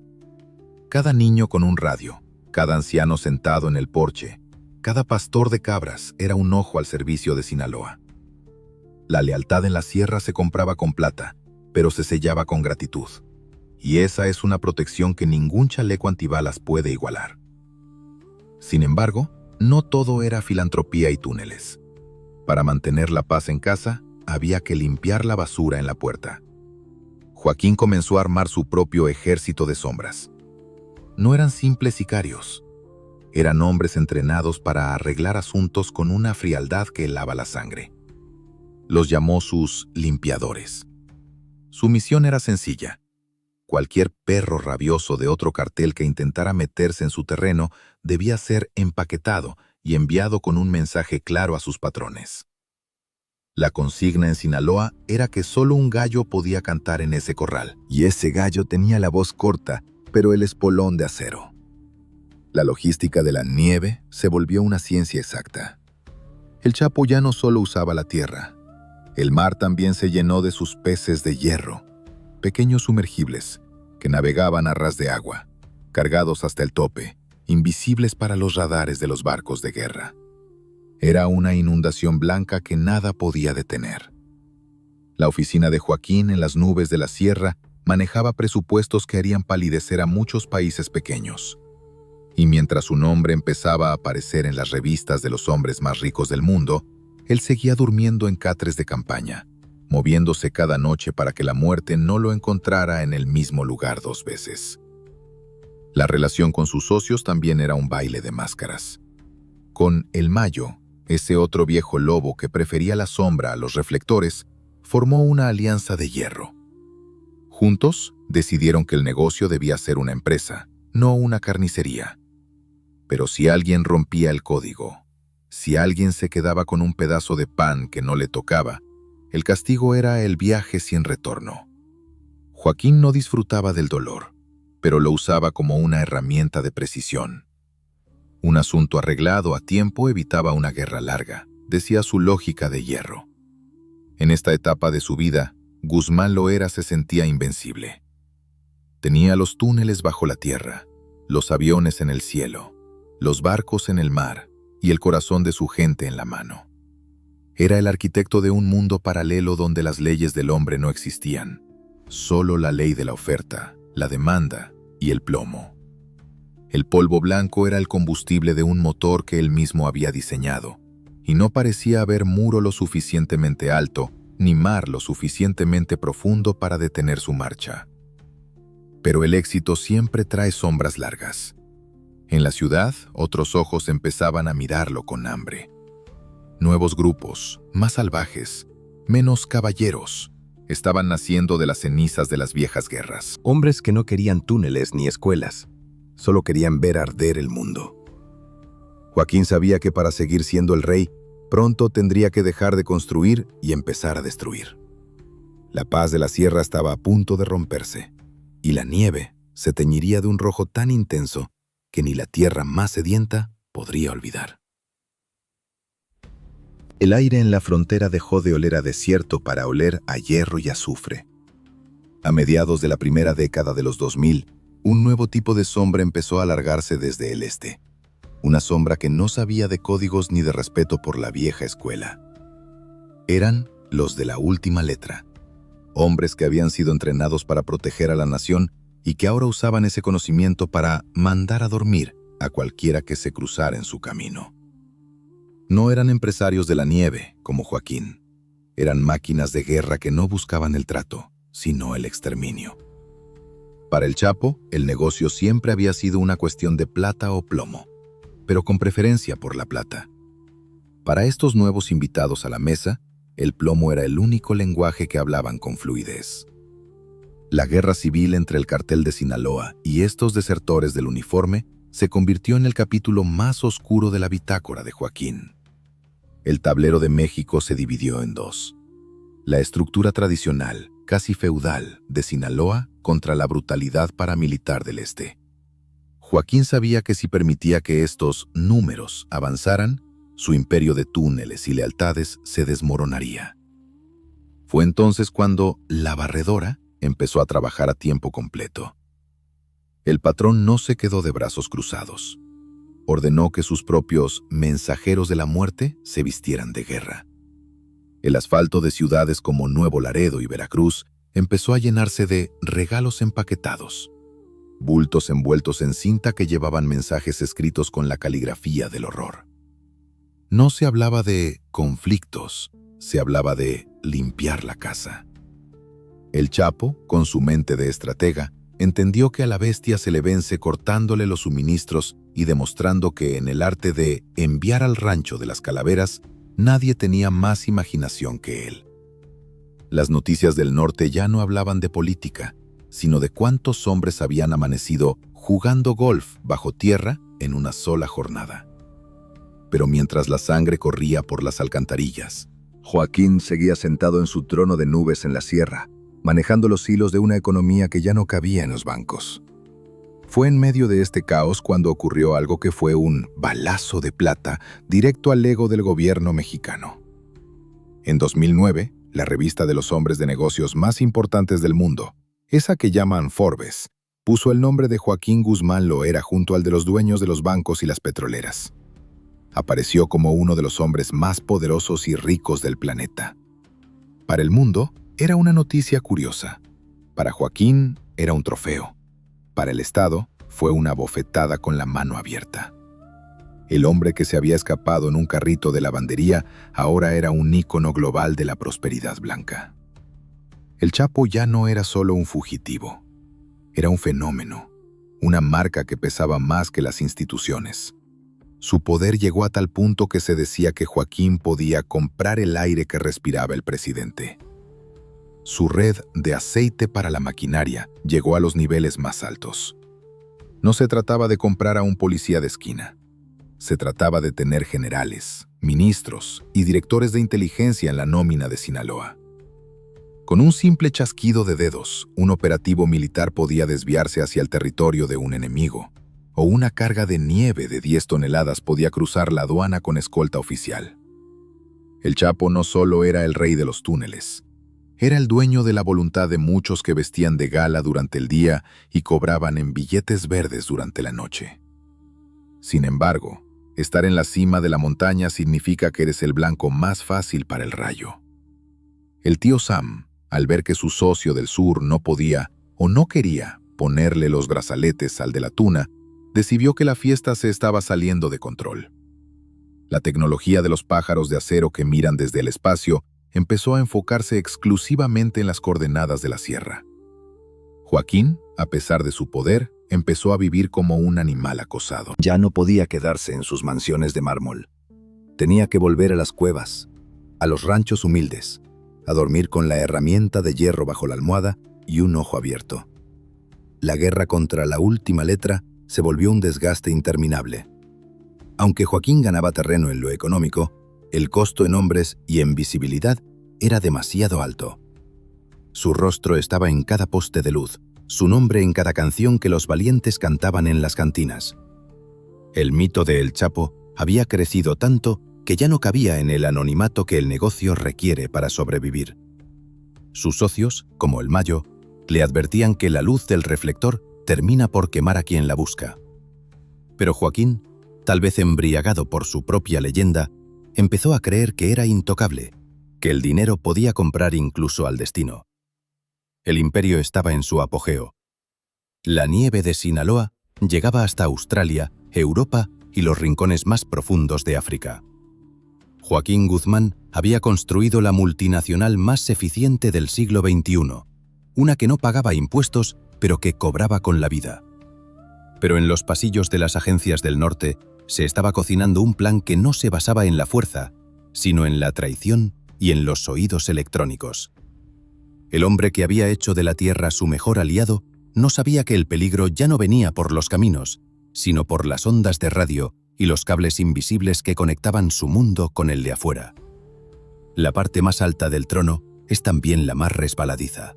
Cada niño con un radio, cada anciano sentado en el porche, cada pastor de cabras era un ojo al servicio de Sinaloa. La lealtad en la sierra se compraba con plata, pero se sellaba con gratitud. Y esa es una protección que ningún chaleco antibalas puede igualar. Sin embargo, no todo era filantropía y túneles. Para mantener la paz en casa, había que limpiar la basura en la puerta. Joaquín comenzó a armar su propio ejército de sombras. No eran simples sicarios. Eran hombres entrenados para arreglar asuntos con una frialdad que helaba la sangre. Los llamó sus limpiadores. Su misión era sencilla. Cualquier perro rabioso de otro cartel que intentara meterse en su terreno debía ser empaquetado y enviado con un mensaje claro a sus patrones. La consigna en Sinaloa era que solo un gallo podía cantar en ese corral, y ese gallo tenía la voz corta, pero el espolón de acero. La logística de la nieve se volvió una ciencia exacta. El Chapo ya no solo usaba la tierra. El mar también se llenó de sus peces de hierro, pequeños sumergibles, que navegaban a ras de agua, cargados hasta el tope, invisibles para los radares de los barcos de guerra. Era una inundación blanca que nada podía detener. La oficina de Joaquín en las nubes de la sierra manejaba presupuestos que harían palidecer a muchos países pequeños. Y mientras su nombre empezaba a aparecer en las revistas de los hombres más ricos del mundo, él seguía durmiendo en catres de campaña, moviéndose cada noche para que la muerte no lo encontrara en el mismo lugar 2 veces. La relación con sus socios también era un baile de máscaras. Con El Mayo, ese otro viejo lobo que prefería la sombra a los reflectores, formó una alianza de hierro. Juntos, decidieron que el negocio debía ser una empresa, no una carnicería. Pero si alguien rompía el código, si alguien se quedaba con un pedazo de pan que no le tocaba, el castigo era el viaje sin retorno. Joaquín no disfrutaba del dolor, pero lo usaba como una herramienta de precisión. Un asunto arreglado a tiempo evitaba una guerra larga, decía su lógica de hierro. En esta etapa de su vida, Guzmán Loera se sentía invencible. Tenía los túneles bajo la tierra, los aviones en el cielo, los barcos en el mar y el corazón de su gente en la mano. Era el arquitecto de un mundo paralelo donde las leyes del hombre no existían, solo la ley de la oferta, la demanda y el plomo. El polvo blanco era el combustible de un motor que él mismo había diseñado, y no parecía haber muro lo suficientemente alto ni mar lo suficientemente profundo para detener su marcha. Pero el éxito siempre trae sombras largas. En la ciudad, otros ojos empezaban a mirarlo con hambre. Nuevos grupos, más salvajes, menos caballeros, estaban naciendo de las cenizas de las viejas guerras. Hombres que no querían túneles ni escuelas, solo querían ver arder el mundo. Joaquín sabía que para seguir siendo el rey, pronto tendría que dejar de construir y empezar a destruir. La paz de la sierra estaba a punto de romperse, y la nieve se teñiría de un rojo tan intenso que ni la tierra más sedienta podría olvidar. El aire en la frontera dejó de oler a desierto para oler a hierro y azufre. A mediados de la primera década de los 2000, un nuevo tipo de sombra empezó a alargarse desde el este. Una sombra que no sabía de códigos ni de respeto por la vieja escuela. Eran los de la última letra. Hombres que habían sido entrenados para proteger a la nación y que ahora usaban ese conocimiento para mandar a dormir a cualquiera que se cruzara en su camino. No eran empresarios de la nieve, como Joaquín. Eran máquinas de guerra que no buscaban el trato, sino el exterminio. Para el Chapo, el negocio siempre había sido una cuestión de plata o plomo, pero con preferencia por la plata. Para estos nuevos invitados a la mesa, el plomo era el único lenguaje que hablaban con fluidez. La guerra civil entre el cartel de Sinaloa y estos desertores del uniforme se convirtió en el capítulo más oscuro de la bitácora de Joaquín. El tablero de México se dividió en dos. La estructura tradicional, casi feudal, de Sinaloa contra la brutalidad paramilitar del este. Joaquín sabía que si permitía que estos números avanzaran, su imperio de túneles y lealtades se desmoronaría. Fue entonces cuando la barredora empezó a trabajar a tiempo completo. El patrón no se quedó de brazos cruzados. Ordenó que sus propios mensajeros de la muerte se vistieran de guerra. El asfalto de ciudades como Nuevo Laredo y Veracruz empezó a llenarse de regalos empaquetados, bultos envueltos en cinta que llevaban mensajes escritos con la caligrafía del horror. No se hablaba de conflictos, se hablaba de limpiar la casa. El Chapo, con su mente de estratega, entendió que a la bestia se le vence cortándole los suministros y demostrando que en el arte de enviar al rancho de las calaveras, nadie tenía más imaginación que él. Las noticias del norte ya no hablaban de política, sino de cuántos hombres habían amanecido jugando golf bajo tierra en una sola jornada. Pero mientras la sangre corría por las alcantarillas, Joaquín seguía sentado en su trono de nubes en la sierra, manejando los hilos de una economía que ya no cabía en los bancos. Fue en medio de este caos cuando ocurrió algo que fue un balazo de plata directo al ego del gobierno mexicano. En 2009, la revista de los hombres de negocios más importantes del mundo, esa que llaman Forbes, puso el nombre de Joaquín Guzmán Loera junto al de los dueños de los bancos y las petroleras. Apareció como uno de los hombres más poderosos y ricos del planeta. Para el mundo, era una noticia curiosa. Para Joaquín, era un trofeo. Para el Estado, fue una bofetada con la mano abierta. El hombre que se había escapado en un carrito de lavandería ahora era un ícono global de la prosperidad blanca. El Chapo ya no era solo un fugitivo. Era un fenómeno, una marca que pesaba más que las instituciones. Su poder llegó a tal punto que se decía que Joaquín podía comprar el aire que respiraba el presidente. Su red de aceite para la maquinaria llegó a los niveles más altos. No se trataba de comprar a un policía de esquina. Se trataba de tener generales, ministros y directores de inteligencia en la nómina de Sinaloa. Con un simple chasquido de dedos, un operativo militar podía desviarse hacia el territorio de un enemigo, o una carga de nieve de 10 toneladas podía cruzar la aduana con escolta oficial. El Chapo no solo era el rey de los túneles, era el dueño de la voluntad de muchos que vestían de gala durante el día y cobraban en billetes verdes durante la noche. Sin embargo, estar en la cima de la montaña significa que eres el blanco más fácil para el rayo. El tío Sam, al ver que su socio del sur no podía o no quería ponerle los brazaletes al de la tuna, decidió que la fiesta se estaba saliendo de control. La tecnología de los pájaros de acero que miran desde el espacio empezó a enfocarse exclusivamente en las coordenadas de la sierra. Joaquín, a pesar de su poder, empezó a vivir como un animal acosado. Ya no podía quedarse en sus mansiones de mármol. Tenía que volver a las cuevas, a los ranchos humildes, a dormir con la herramienta de hierro bajo la almohada y un ojo abierto. La guerra contra la última letra se volvió un desgaste interminable. Aunque Joaquín ganaba terreno en lo económico, el costo en hombres y en visibilidad era demasiado alto. Su rostro estaba en cada poste de luz, su nombre en cada canción que los valientes cantaban en las cantinas. El mito de El Chapo había crecido tanto que ya no cabía en el anonimato que el negocio requiere para sobrevivir. Sus socios, como el Mayo, le advertían que la luz del reflector termina por quemar a quien la busca. Pero Joaquín, tal vez embriagado por su propia leyenda, empezó a creer que era intocable, que el dinero podía comprar incluso al destino. El imperio estaba en su apogeo. La nieve de Sinaloa llegaba hasta Australia, Europa y los rincones más profundos de África. Joaquín Guzmán había construido la multinacional más eficiente del siglo XXI, una que no pagaba impuestos, pero que cobraba con la vida. Pero en los pasillos de las agencias del norte se estaba cocinando un plan que no se basaba en la fuerza, sino en la traición y en los oídos electrónicos. El hombre que había hecho de la Tierra su mejor aliado no sabía que el peligro ya no venía por los caminos, sino por las ondas de radio y los cables invisibles que conectaban su mundo con el de afuera. La parte más alta del trono es también la más resbaladiza.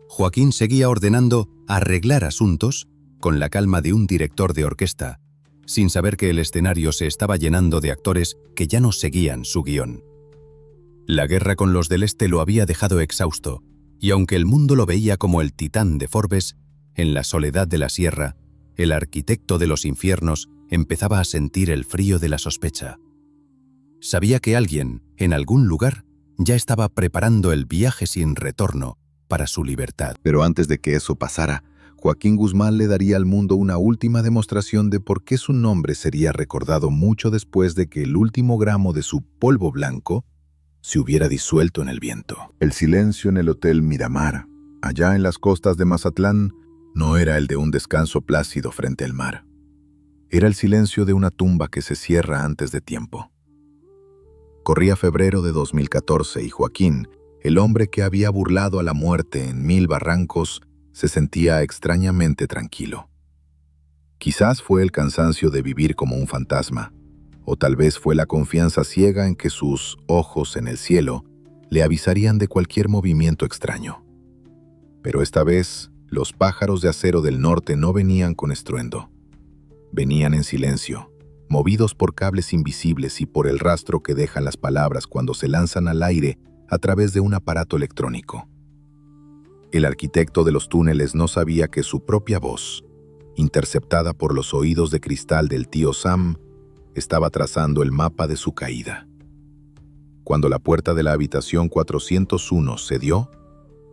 Joaquín seguía ordenando arreglar asuntos con la calma de un director de orquesta, sin saber que el escenario se estaba llenando de actores que ya no seguían su guión. La guerra con los del Este lo había dejado exhausto, y aunque el mundo lo veía como el titán de Forbes, en la soledad de la sierra, el arquitecto de los infiernos empezaba a sentir el frío de la sospecha. Sabía que alguien, en algún lugar, ya estaba preparando el viaje sin retorno para su libertad. Pero antes de que eso pasara, Joaquín Guzmán le daría al mundo una última demostración de por qué su nombre sería recordado mucho después de que el último gramo de su polvo blanco se hubiera disuelto en el viento. El silencio en el Hotel Miramar, allá en las costas de Mazatlán, no era el de un descanso plácido frente al mar. Era el silencio de una tumba que se cierra antes de tiempo. Corría febrero de 2014 y Joaquín, el hombre que había burlado a la muerte en 1000 barrancos, se sentía extrañamente tranquilo. Quizás fue el cansancio de vivir como un fantasma, o tal vez fue la confianza ciega en que sus ojos en el cielo le avisarían de cualquier movimiento extraño. Pero esta vez, los pájaros de acero del norte no venían con estruendo. Venían en silencio, movidos por cables invisibles y por el rastro que dejan las palabras cuando se lanzan al aire a través de un aparato electrónico. El arquitecto de los túneles no sabía que su propia voz, interceptada por los oídos de cristal del tío Sam, estaba trazando el mapa de su caída. Cuando la puerta de la habitación 401 cedió,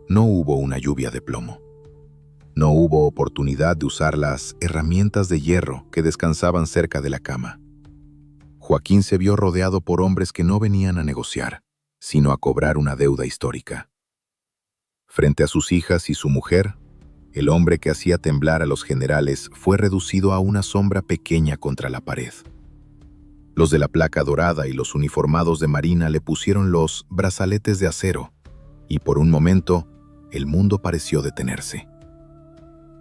no hubo una lluvia de plomo. No hubo oportunidad de usar las herramientas de hierro que descansaban cerca de la cama. Joaquín se vio rodeado por hombres que no venían a negociar, sino a cobrar una deuda histórica. Frente a sus hijas y su mujer, el hombre que hacía temblar a los generales fue reducido a una sombra pequeña contra la pared. Los de la placa dorada y los uniformados de marina le pusieron los brazaletes de acero, y por un momento, el mundo pareció detenerse.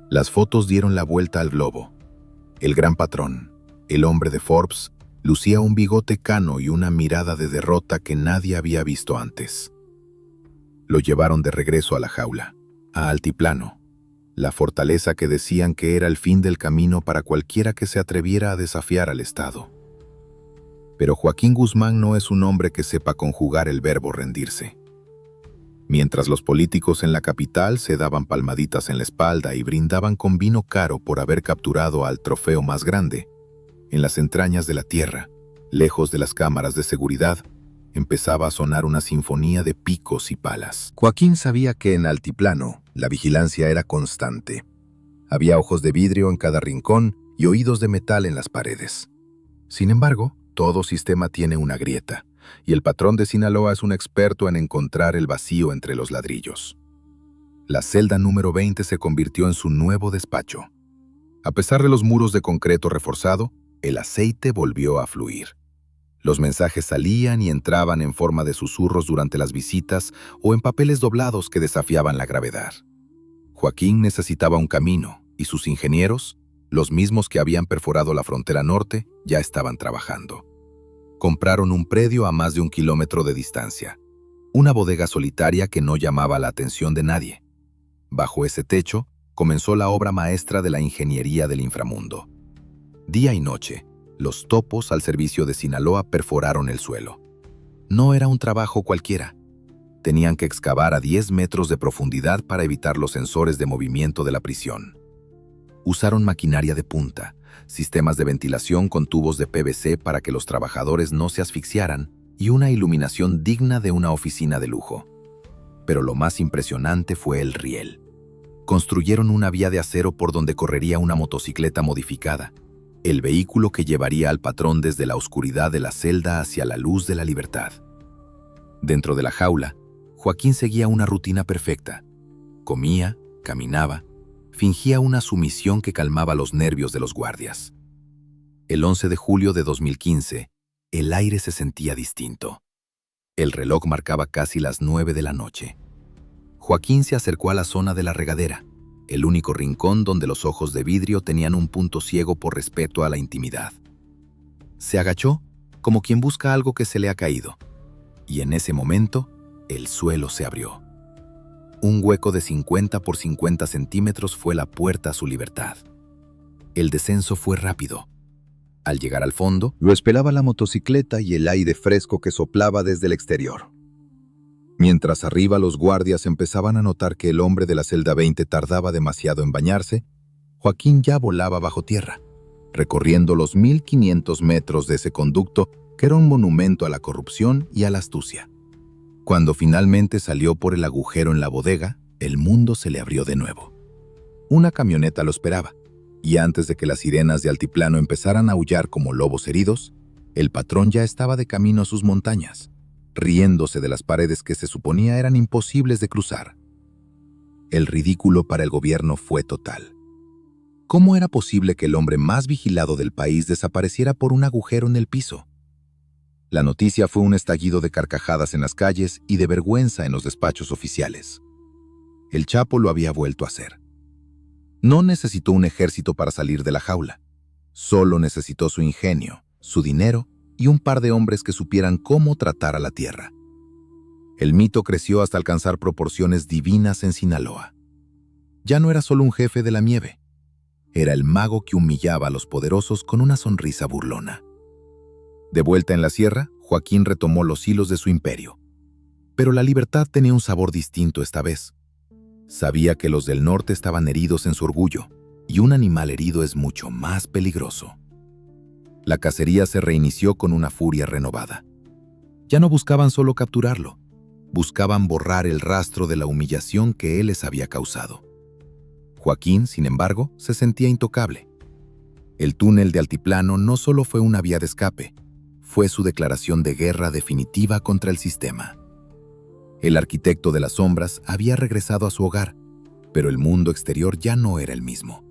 Las fotos dieron la vuelta al globo. El gran patrón, el hombre de Forbes, lucía un bigote cano y una mirada de derrota que nadie había visto antes. Lo llevaron de regreso a la jaula, a Altiplano, la fortaleza que decían que era el fin del camino para cualquiera que se atreviera a desafiar al Estado. Pero Joaquín Guzmán no es un hombre que sepa conjugar el verbo rendirse. Mientras los políticos en la capital se daban palmaditas en la espalda y brindaban con vino caro por haber capturado al trofeo más grande, en las entrañas de la tierra, lejos de las cámaras de seguridad, empezaba a sonar una sinfonía de picos y palas. Joaquín sabía que en Altiplano la vigilancia era constante. Había ojos de vidrio en cada rincón y oídos de metal en las paredes. Sin embargo, todo sistema tiene una grieta, y el patrón de Sinaloa es un experto en encontrar el vacío entre los ladrillos. La celda número 20 se convirtió en su nuevo despacho. A pesar de los muros de concreto reforzado, el aceite volvió a fluir. Los mensajes salían y entraban en forma de susurros durante las visitas o en papeles doblados que desafiaban la gravedad. Joaquín necesitaba un camino, y sus ingenieros, Los mismos que habían perforado la frontera norte ya estaban trabajando. Compraron un predio a más de 1 kilómetro de distancia, una bodega solitaria que no llamaba la atención de nadie. Bajo ese techo comenzó la obra maestra de la ingeniería del inframundo. Día y noche, los topos al servicio de Sinaloa perforaron el suelo. No era un trabajo cualquiera. Tenían que excavar a 10 metros de profundidad para evitar los sensores de movimiento de la prisión. Usaron maquinaria de punta, sistemas de ventilación con tubos de PVC para que los trabajadores no se asfixiaran y una iluminación digna de una oficina de lujo. Pero lo más impresionante fue el riel. Construyeron una vía de acero por donde correría una motocicleta modificada, el vehículo que llevaría al patrón desde la oscuridad de la celda hacia la luz de la libertad. Dentro de la jaula, Joaquín seguía una rutina perfecta. Comía, caminaba, fingía una sumisión que calmaba los nervios de los guardias. El 11 de julio de 2015, el aire se sentía distinto. El reloj marcaba casi las 9 de la noche. Joaquín se acercó a la zona de la regadera, el único rincón donde los ojos de vidrio tenían un punto ciego por respeto a la intimidad. Se agachó, como quien busca algo que se le ha caído, y en ese momento, el suelo se abrió. Un hueco de 50 por 50 centímetros fue la puerta a su libertad. El descenso fue rápido. Al llegar al fondo, Lo esperaba la motocicleta y el aire fresco que soplaba desde el exterior. Mientras arriba los guardias empezaban a notar que el hombre de la celda 20 tardaba demasiado en bañarse, Joaquín ya volaba bajo tierra, recorriendo los 1500 metros de ese conducto que era un monumento a la corrupción y a la astucia. Cuando finalmente salió por el agujero en la bodega, el mundo se le abrió de nuevo. Una camioneta lo esperaba, y antes de que las sirenas de altiplano empezaran a aullar como lobos heridos, el patrón ya estaba de camino a sus montañas, riéndose de las paredes que se suponía eran imposibles de cruzar. El ridículo para el gobierno fue total. ¿Cómo era posible que el hombre más vigilado del país desapareciera por un agujero en el piso? La noticia fue un estallido de carcajadas en las calles y de vergüenza en los despachos oficiales. El Chapo lo había vuelto a hacer. No necesitó un ejército para salir de la jaula. Solo necesitó su ingenio, su dinero y un par de hombres que supieran cómo tratar a la tierra. El mito creció hasta alcanzar proporciones divinas en Sinaloa. Ya no era solo un jefe de la nieve. Era el mago que humillaba a los poderosos con una sonrisa burlona. De vuelta en la sierra, Joaquín retomó los hilos de su imperio. Pero la libertad tenía un sabor distinto esta vez. Sabía que los del norte estaban heridos en su orgullo, y un animal herido es mucho más peligroso. La cacería se reinició con una furia renovada. Ya no buscaban solo capturarlo, buscaban borrar el rastro de la humillación que él les había causado. Joaquín, sin embargo, se sentía intocable. El túnel de altiplano no solo fue una vía de escape, fue su declaración de guerra definitiva contra el sistema. El arquitecto de las sombras había regresado a su hogar, pero el mundo exterior ya no era el mismo.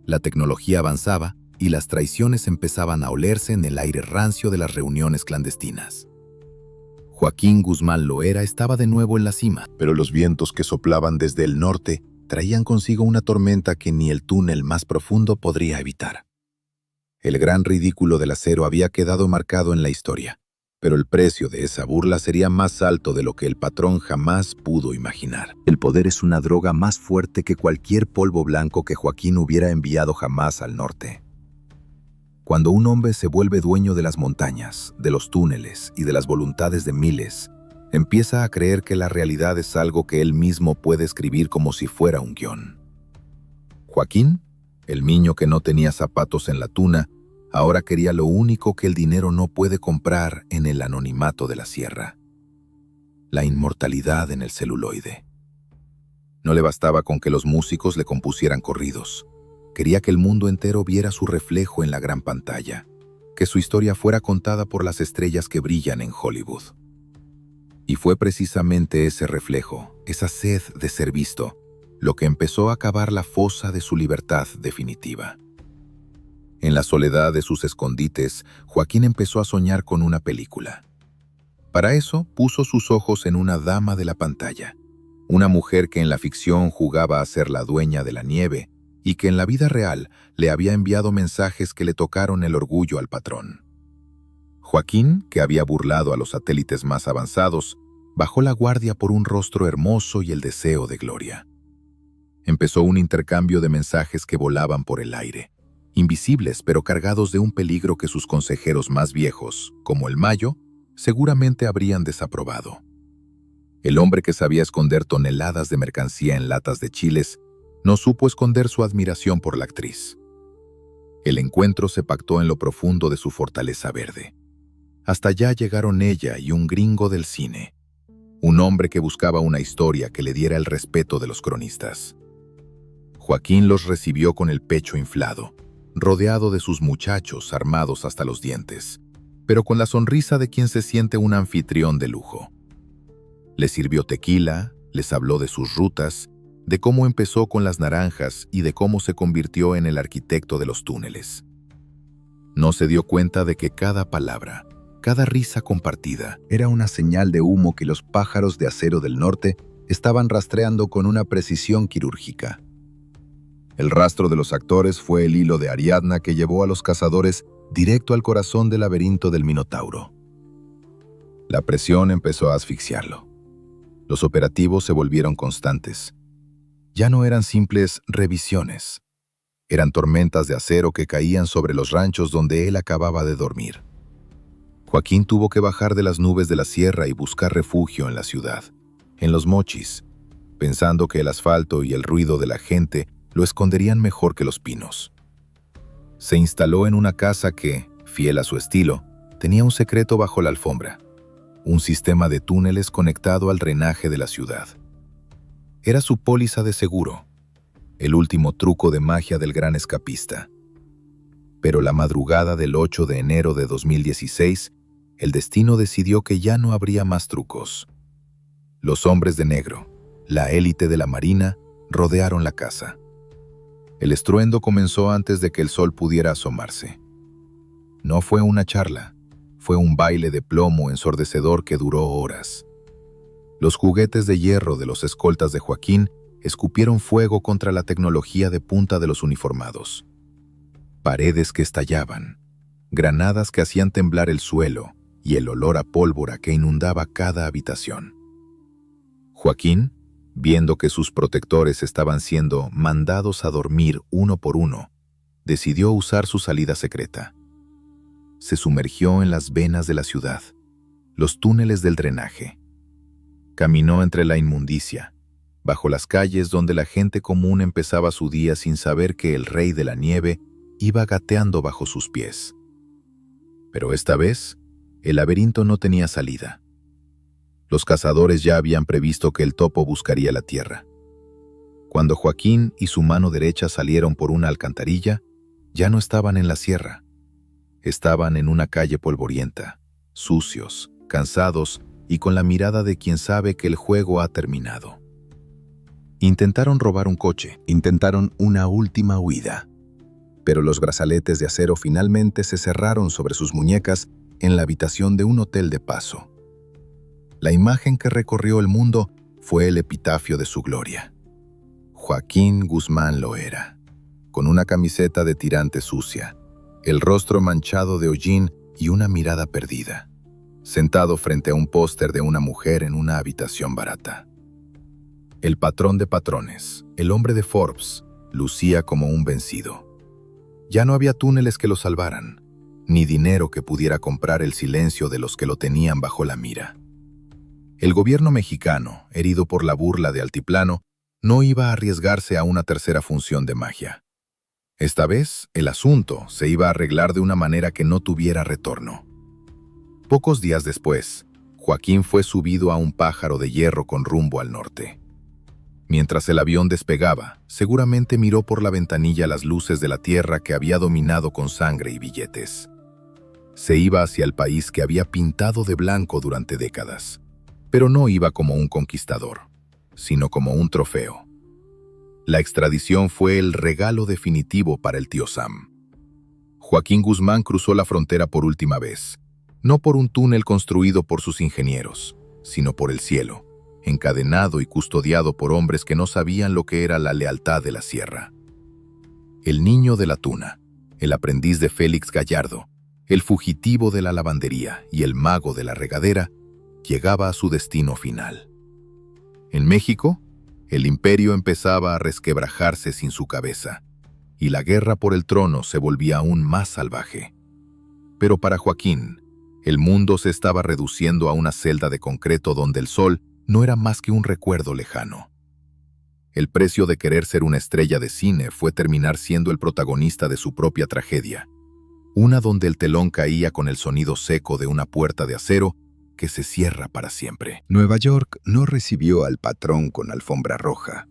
La tecnología avanzaba y las traiciones empezaban a olerse en el aire rancio de las reuniones clandestinas. Joaquín Guzmán Loera estaba de nuevo en la cima, pero los vientos que soplaban desde el norte traían consigo una tormenta que ni el túnel más profundo podría evitar. El gran ridículo del acero había quedado marcado en la historia, pero el precio de esa burla sería más alto de lo que el patrón jamás pudo imaginar. El poder es una droga más fuerte que cualquier polvo blanco que Joaquín hubiera enviado jamás al norte. Cuando un hombre se vuelve dueño de las montañas, de los túneles y de las voluntades de miles, empieza a creer que la realidad es algo que él mismo puede escribir como si fuera un guión. Joaquín, el niño que no tenía zapatos en la tuna, ahora quería lo único que el dinero no puede comprar en el anonimato de la sierra: la inmortalidad en el celuloide. No le bastaba con que los músicos le compusieran corridos. Quería que el mundo entero viera su reflejo en la gran pantalla, que su historia fuera contada por las estrellas que brillan en Hollywood. Y fue precisamente ese reflejo, esa sed de ser visto, lo que empezó a cavar la fosa de su libertad definitiva. En la soledad de sus escondites, Joaquín empezó a soñar con una película. Para eso puso sus ojos en una dama de la pantalla, una mujer que en la ficción jugaba a ser la dueña de la nieve y que en la vida real le había enviado mensajes que le tocaron el orgullo al patrón. Joaquín, que había burlado a los satélites más avanzados, bajó la guardia por un rostro hermoso y el deseo de gloria. Empezó un intercambio de mensajes que volaban por el aire, invisibles pero cargados de un peligro que sus consejeros más viejos, como el Mayo, seguramente habrían desaprobado. El hombre que sabía esconder toneladas de mercancía en latas de chiles no supo esconder su admiración por la actriz. El encuentro se pactó en lo profundo de su fortaleza verde. Hasta allá llegaron ella y un gringo del cine, un hombre que buscaba una historia que le diera el respeto de los cronistas. Joaquín los recibió con el pecho inflado, rodeado de sus muchachos armados hasta los dientes, pero con la sonrisa de quien se siente un anfitrión de lujo. Les sirvió tequila, les habló de sus rutas, de cómo empezó con las naranjas y de cómo se convirtió en el arquitecto de los túneles. No se dio cuenta de que cada palabra, cada risa compartida, era una señal de humo que los pájaros de acero del norte estaban rastreando con una precisión quirúrgica. El rastro de los actores fue el hilo de Ariadna que llevó a los cazadores directo al corazón del laberinto del Minotauro. La presión empezó a asfixiarlo. Los operativos se volvieron constantes. Ya no eran simples revisiones. Eran tormentas de acero que caían sobre los ranchos donde él acababa de dormir. Joaquín tuvo que bajar de las nubes de la sierra y buscar refugio en la ciudad, en los mochis, pensando que el asfalto y el ruido de la gente lo esconderían mejor que los pinos. Se instaló en una casa que, fiel a su estilo, tenía un secreto bajo la alfombra, un sistema de túneles conectado al drenaje de la ciudad. Era su póliza de seguro, el último truco de magia del gran escapista. Pero la madrugada del 8 de enero de 2016, el destino decidió que ya no habría más trucos. Los hombres de negro, la élite de la marina, rodearon la casa. El estruendo comenzó antes de que el sol pudiera asomarse. No fue una charla, fue un baile de plomo ensordecedor que duró horas. Los juguetes de hierro de los escoltas de Joaquín escupieron fuego contra la tecnología de punta de los uniformados. Paredes que estallaban, granadas que hacían temblar el suelo y el olor a pólvora que inundaba cada habitación. Joaquín, viendo que sus protectores estaban siendo mandados a dormir uno por uno, decidió usar su salida secreta. Se sumergió en las venas de la ciudad, los túneles del drenaje. Caminó entre la inmundicia, bajo las calles donde la gente común empezaba su día sin saber que el rey de la nieve iba gateando bajo sus pies. Pero esta vez, el laberinto no tenía salida. Los cazadores ya habían previsto que el topo buscaría la tierra. Cuando Joaquín y su mano derecha salieron por una alcantarilla, ya no estaban en la sierra. Estaban en una calle polvorienta, sucios, cansados y con la mirada de quien sabe que el juego ha terminado. Intentaron robar un coche, intentaron una última huida. Pero los brazaletes de acero finalmente se cerraron sobre sus muñecas en la habitación de un hotel de paso. La imagen que recorrió el mundo fue el epitafio de su gloria. Joaquín Guzmán Loera, con una camiseta de tirante sucia, el rostro manchado de hollín y una mirada perdida, sentado frente a un póster de una mujer en una habitación barata. El patrón de patrones, el hombre de Forbes, lucía como un vencido. Ya no había túneles que lo salvaran, ni dinero que pudiera comprar el silencio de los que lo tenían bajo la mira. El gobierno mexicano, herido por la burla de Altiplano, no iba a arriesgarse a una tercera función de magia. Esta vez, el asunto se iba a arreglar de una manera que no tuviera retorno. Pocos días después, Joaquín fue subido a un pájaro de hierro con rumbo al norte. Mientras el avión despegaba, seguramente miró por la ventanilla las luces de la tierra que había dominado con sangre y billetes. Se iba hacia el país que había pintado de blanco durante décadas, pero no iba como un conquistador, sino como un trofeo. La extradición fue el regalo definitivo para el tío Sam. Joaquín Guzmán cruzó la frontera por última vez, no por un túnel construido por sus ingenieros, sino por el cielo, encadenado y custodiado por hombres que no sabían lo que era la lealtad de la sierra. El niño de la tuna, el aprendiz de Félix Gallardo, el fugitivo de la lavandería y el mago de la regadera, llegaba a su destino final. En México, el imperio empezaba a resquebrajarse sin su cabeza, y la guerra por el trono se volvía aún más salvaje. Pero para Joaquín, el mundo se estaba reduciendo a una celda de concreto donde el sol no era más que un recuerdo lejano. El precio de querer ser una estrella de cine fue terminar siendo el protagonista de su propia tragedia, una donde el telón caía con el sonido seco de una puerta de acero que se cierra para siempre. Nueva York no recibió al patrón con alfombra roja,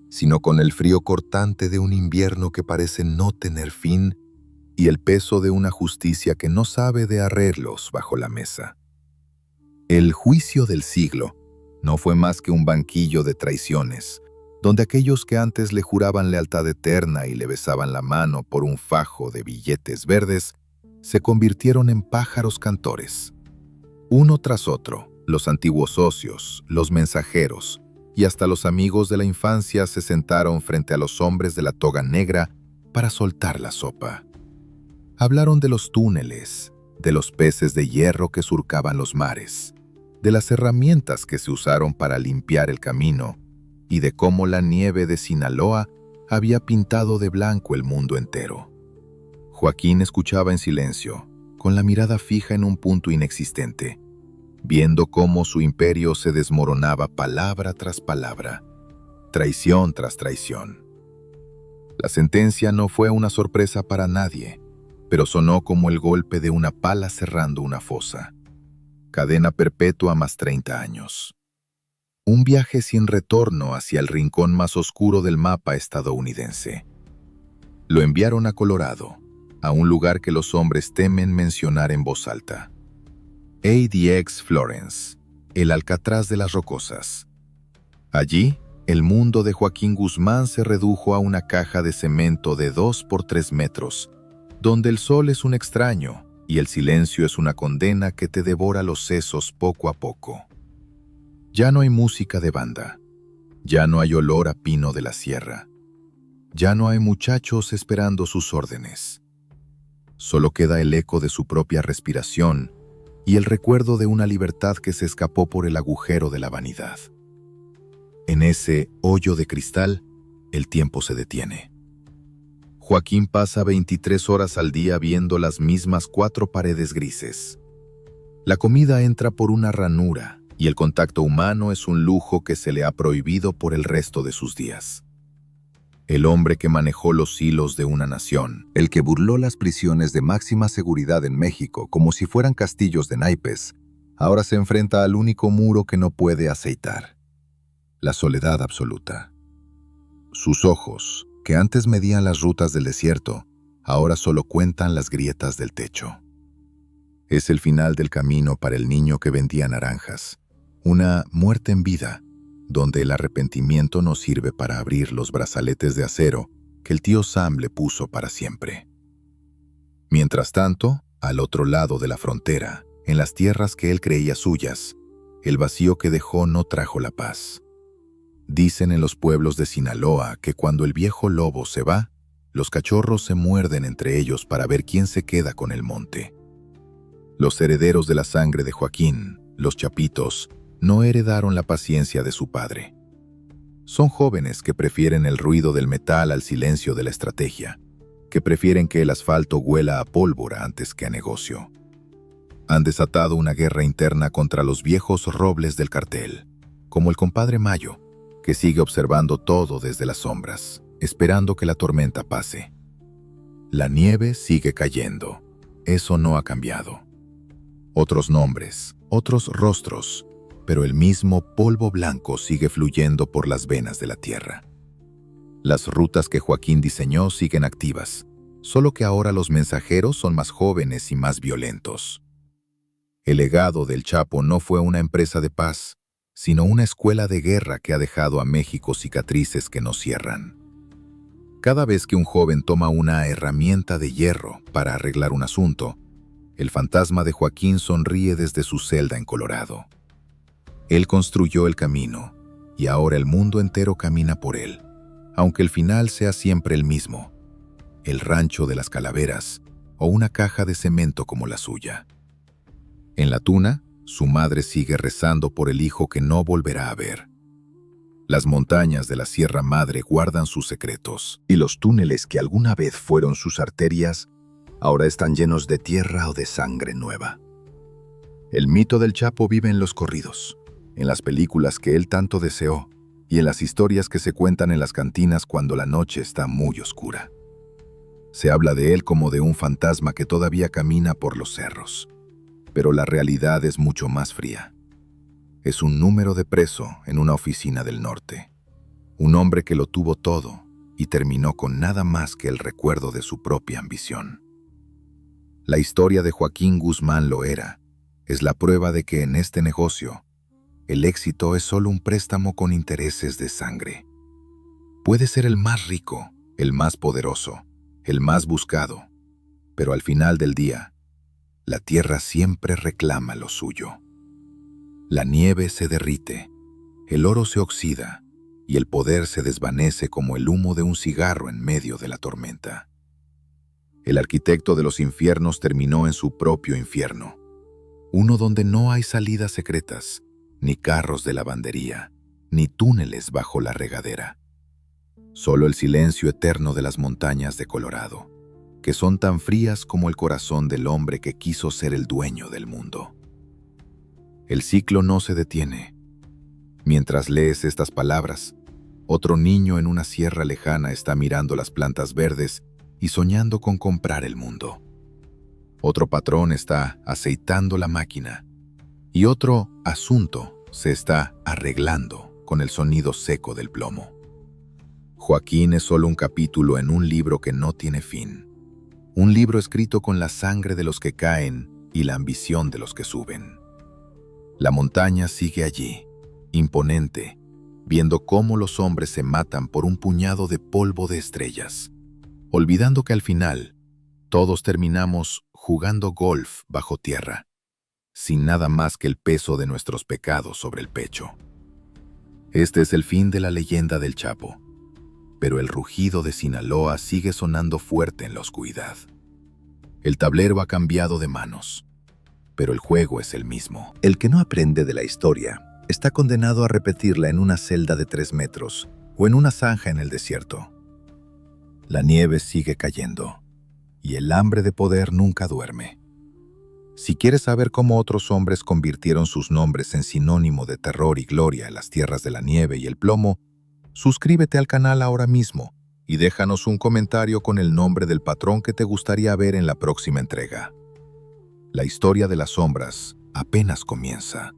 sino con el frío cortante de un invierno que parece no tener fin y el peso de una justicia que no sabe de arreglos bajo la mesa. El juicio del siglo no fue más que un banquillo de traiciones, donde aquellos que antes le juraban lealtad eterna y le besaban la mano por un fajo de billetes verdes, se convirtieron en pájaros cantores. Uno tras otro, los antiguos socios, los mensajeros y hasta los amigos de la infancia se sentaron frente a los hombres de la toga negra para soltar la sopa. Hablaron de los túneles, de los peces de hierro que surcaban los mares, de las herramientas que se usaron para limpiar el camino y de cómo la nieve de Sinaloa había pintado de blanco el mundo entero. Joaquín escuchaba en silencio, con la mirada fija en un punto inexistente, viendo cómo su imperio se desmoronaba palabra tras palabra, traición tras traición. La sentencia no fue una sorpresa para nadie, pero sonó como el golpe de una pala cerrando una fosa. Cadena perpetua más 30 años. Un viaje sin retorno hacia el rincón más oscuro del mapa estadounidense. Lo enviaron a Colorado, a un lugar que los hombres temen mencionar en voz alta. ADX Florence, el Alcatraz de las Rocosas. Allí, el mundo de Joaquín Guzmán se redujo a una caja de cemento de 2 por 3 metros, donde el sol es un extraño y el silencio es una condena que te devora los sesos poco a poco. Ya no hay música de banda, ya no hay olor a pino de la sierra, ya no hay muchachos esperando sus órdenes. Solo queda el eco de su propia respiración y el recuerdo de una libertad que se escapó por el agujero de la vanidad. En ese hoyo de cristal, el tiempo se detiene. Joaquín pasa 23 horas al día viendo las mismas 4 paredes grises. La comida entra por una ranura y el contacto humano es un lujo que se le ha prohibido por el resto de sus días. El hombre que manejó los hilos de una nación, el que burló las prisiones de máxima seguridad en México como si fueran castillos de naipes, ahora se enfrenta al único muro que no puede aceitar: la soledad absoluta. Sus ojos, que antes medían las rutas del desierto, ahora solo cuentan las grietas del techo. Es el final del camino para el niño que vendía naranjas, una muerte en vida, donde el arrepentimiento no sirve para abrir los brazaletes de acero que el tío Sam le puso para siempre. Mientras tanto, al otro lado de la frontera, en las tierras que él creía suyas, el vacío que dejó no trajo la paz. Dicen en los pueblos de Sinaloa que cuando el viejo lobo se va, los cachorros se muerden entre ellos para ver quién se queda con el monte. Los herederos de la sangre de Joaquín, los chapitos, no heredaron la paciencia de su padre. Son jóvenes que prefieren el ruido del metal al silencio de la estrategia, que prefieren que el asfalto huela a pólvora antes que a negocio. Han desatado una guerra interna contra los viejos robles del cartel, como el compadre Mayo, que sigue observando todo desde las sombras, esperando que la tormenta pase. La nieve sigue cayendo. Eso no ha cambiado. Otros nombres, otros rostros, pero el mismo polvo blanco sigue fluyendo por las venas de la tierra. Las rutas que Joaquín diseñó siguen activas, solo que ahora los mensajeros son más jóvenes y más violentos. El legado del Chapo no fue una empresa de paz, sino una escuela de guerra que ha dejado a México cicatrices que no cierran. Cada vez que un joven toma una herramienta de hierro para arreglar un asunto, el fantasma de Joaquín sonríe desde su celda en Colorado. Él construyó el camino, y ahora el mundo entero camina por él, aunque el final sea siempre el mismo: el rancho de las calaveras o una caja de cemento como la suya. En la tuna, su madre sigue rezando por el hijo que no volverá a ver. Las montañas de la Sierra Madre guardan sus secretos, y los túneles que alguna vez fueron sus arterias ahora están llenos de tierra o de sangre nueva. El mito del Chapo vive en los corridos, en las películas que él tanto deseó y en las historias que se cuentan en las cantinas cuando la noche está muy oscura. Se habla de él como de un fantasma que todavía camina por los cerros, pero la realidad es mucho más fría. Es un número de preso en una oficina del norte, un hombre que lo tuvo todo y terminó con nada más que el recuerdo de su propia ambición. La historia de Joaquín Guzmán Loera es la prueba de que en este negocio, el éxito es solo un préstamo con intereses de sangre. Puede ser el más rico, el más poderoso, el más buscado, pero al final del día, la tierra siempre reclama lo suyo. La nieve se derrite, el oro se oxida y el poder se desvanece como el humo de un cigarro en medio de la tormenta. El arquitecto de los infiernos terminó en su propio infierno, uno donde no hay salidas secretas, ni carros de lavandería, ni túneles bajo la regadera. Solo el silencio eterno de las montañas de Colorado, que son tan frías como el corazón del hombre que quiso ser el dueño del mundo. El ciclo no se detiene. Mientras lees estas palabras, otro niño en una sierra lejana está mirando las plantas verdes y soñando con comprar el mundo. Otro patrón está aceitando la máquina y otro asunto se está arreglando con el sonido seco del plomo. Joaquín es solo un capítulo en un libro que no tiene fin. Un libro escrito con la sangre de los que caen y la ambición de los que suben. La montaña sigue allí, imponente, viendo cómo los hombres se matan por un puñado de polvo de estrellas, olvidando que al final todos terminamos jugando golf bajo tierra, sin nada más que el peso de nuestros pecados sobre el pecho. Este es el fin de la leyenda del Chapo, pero el rugido de Sinaloa sigue sonando fuerte en la oscuridad. El tablero ha cambiado de manos, pero el juego es el mismo. El que no aprende de la historia está condenado a repetirla en una celda de 3 metros o en una zanja en el desierto. La nieve sigue cayendo y el hambre de poder nunca duerme. Si quieres saber cómo otros hombres convirtieron sus nombres en sinónimo de terror y gloria en las tierras de la nieve y el plomo, suscríbete al canal ahora mismo y déjanos un comentario con el nombre del patrón que te gustaría ver en la próxima entrega. La historia de las sombras apenas comienza.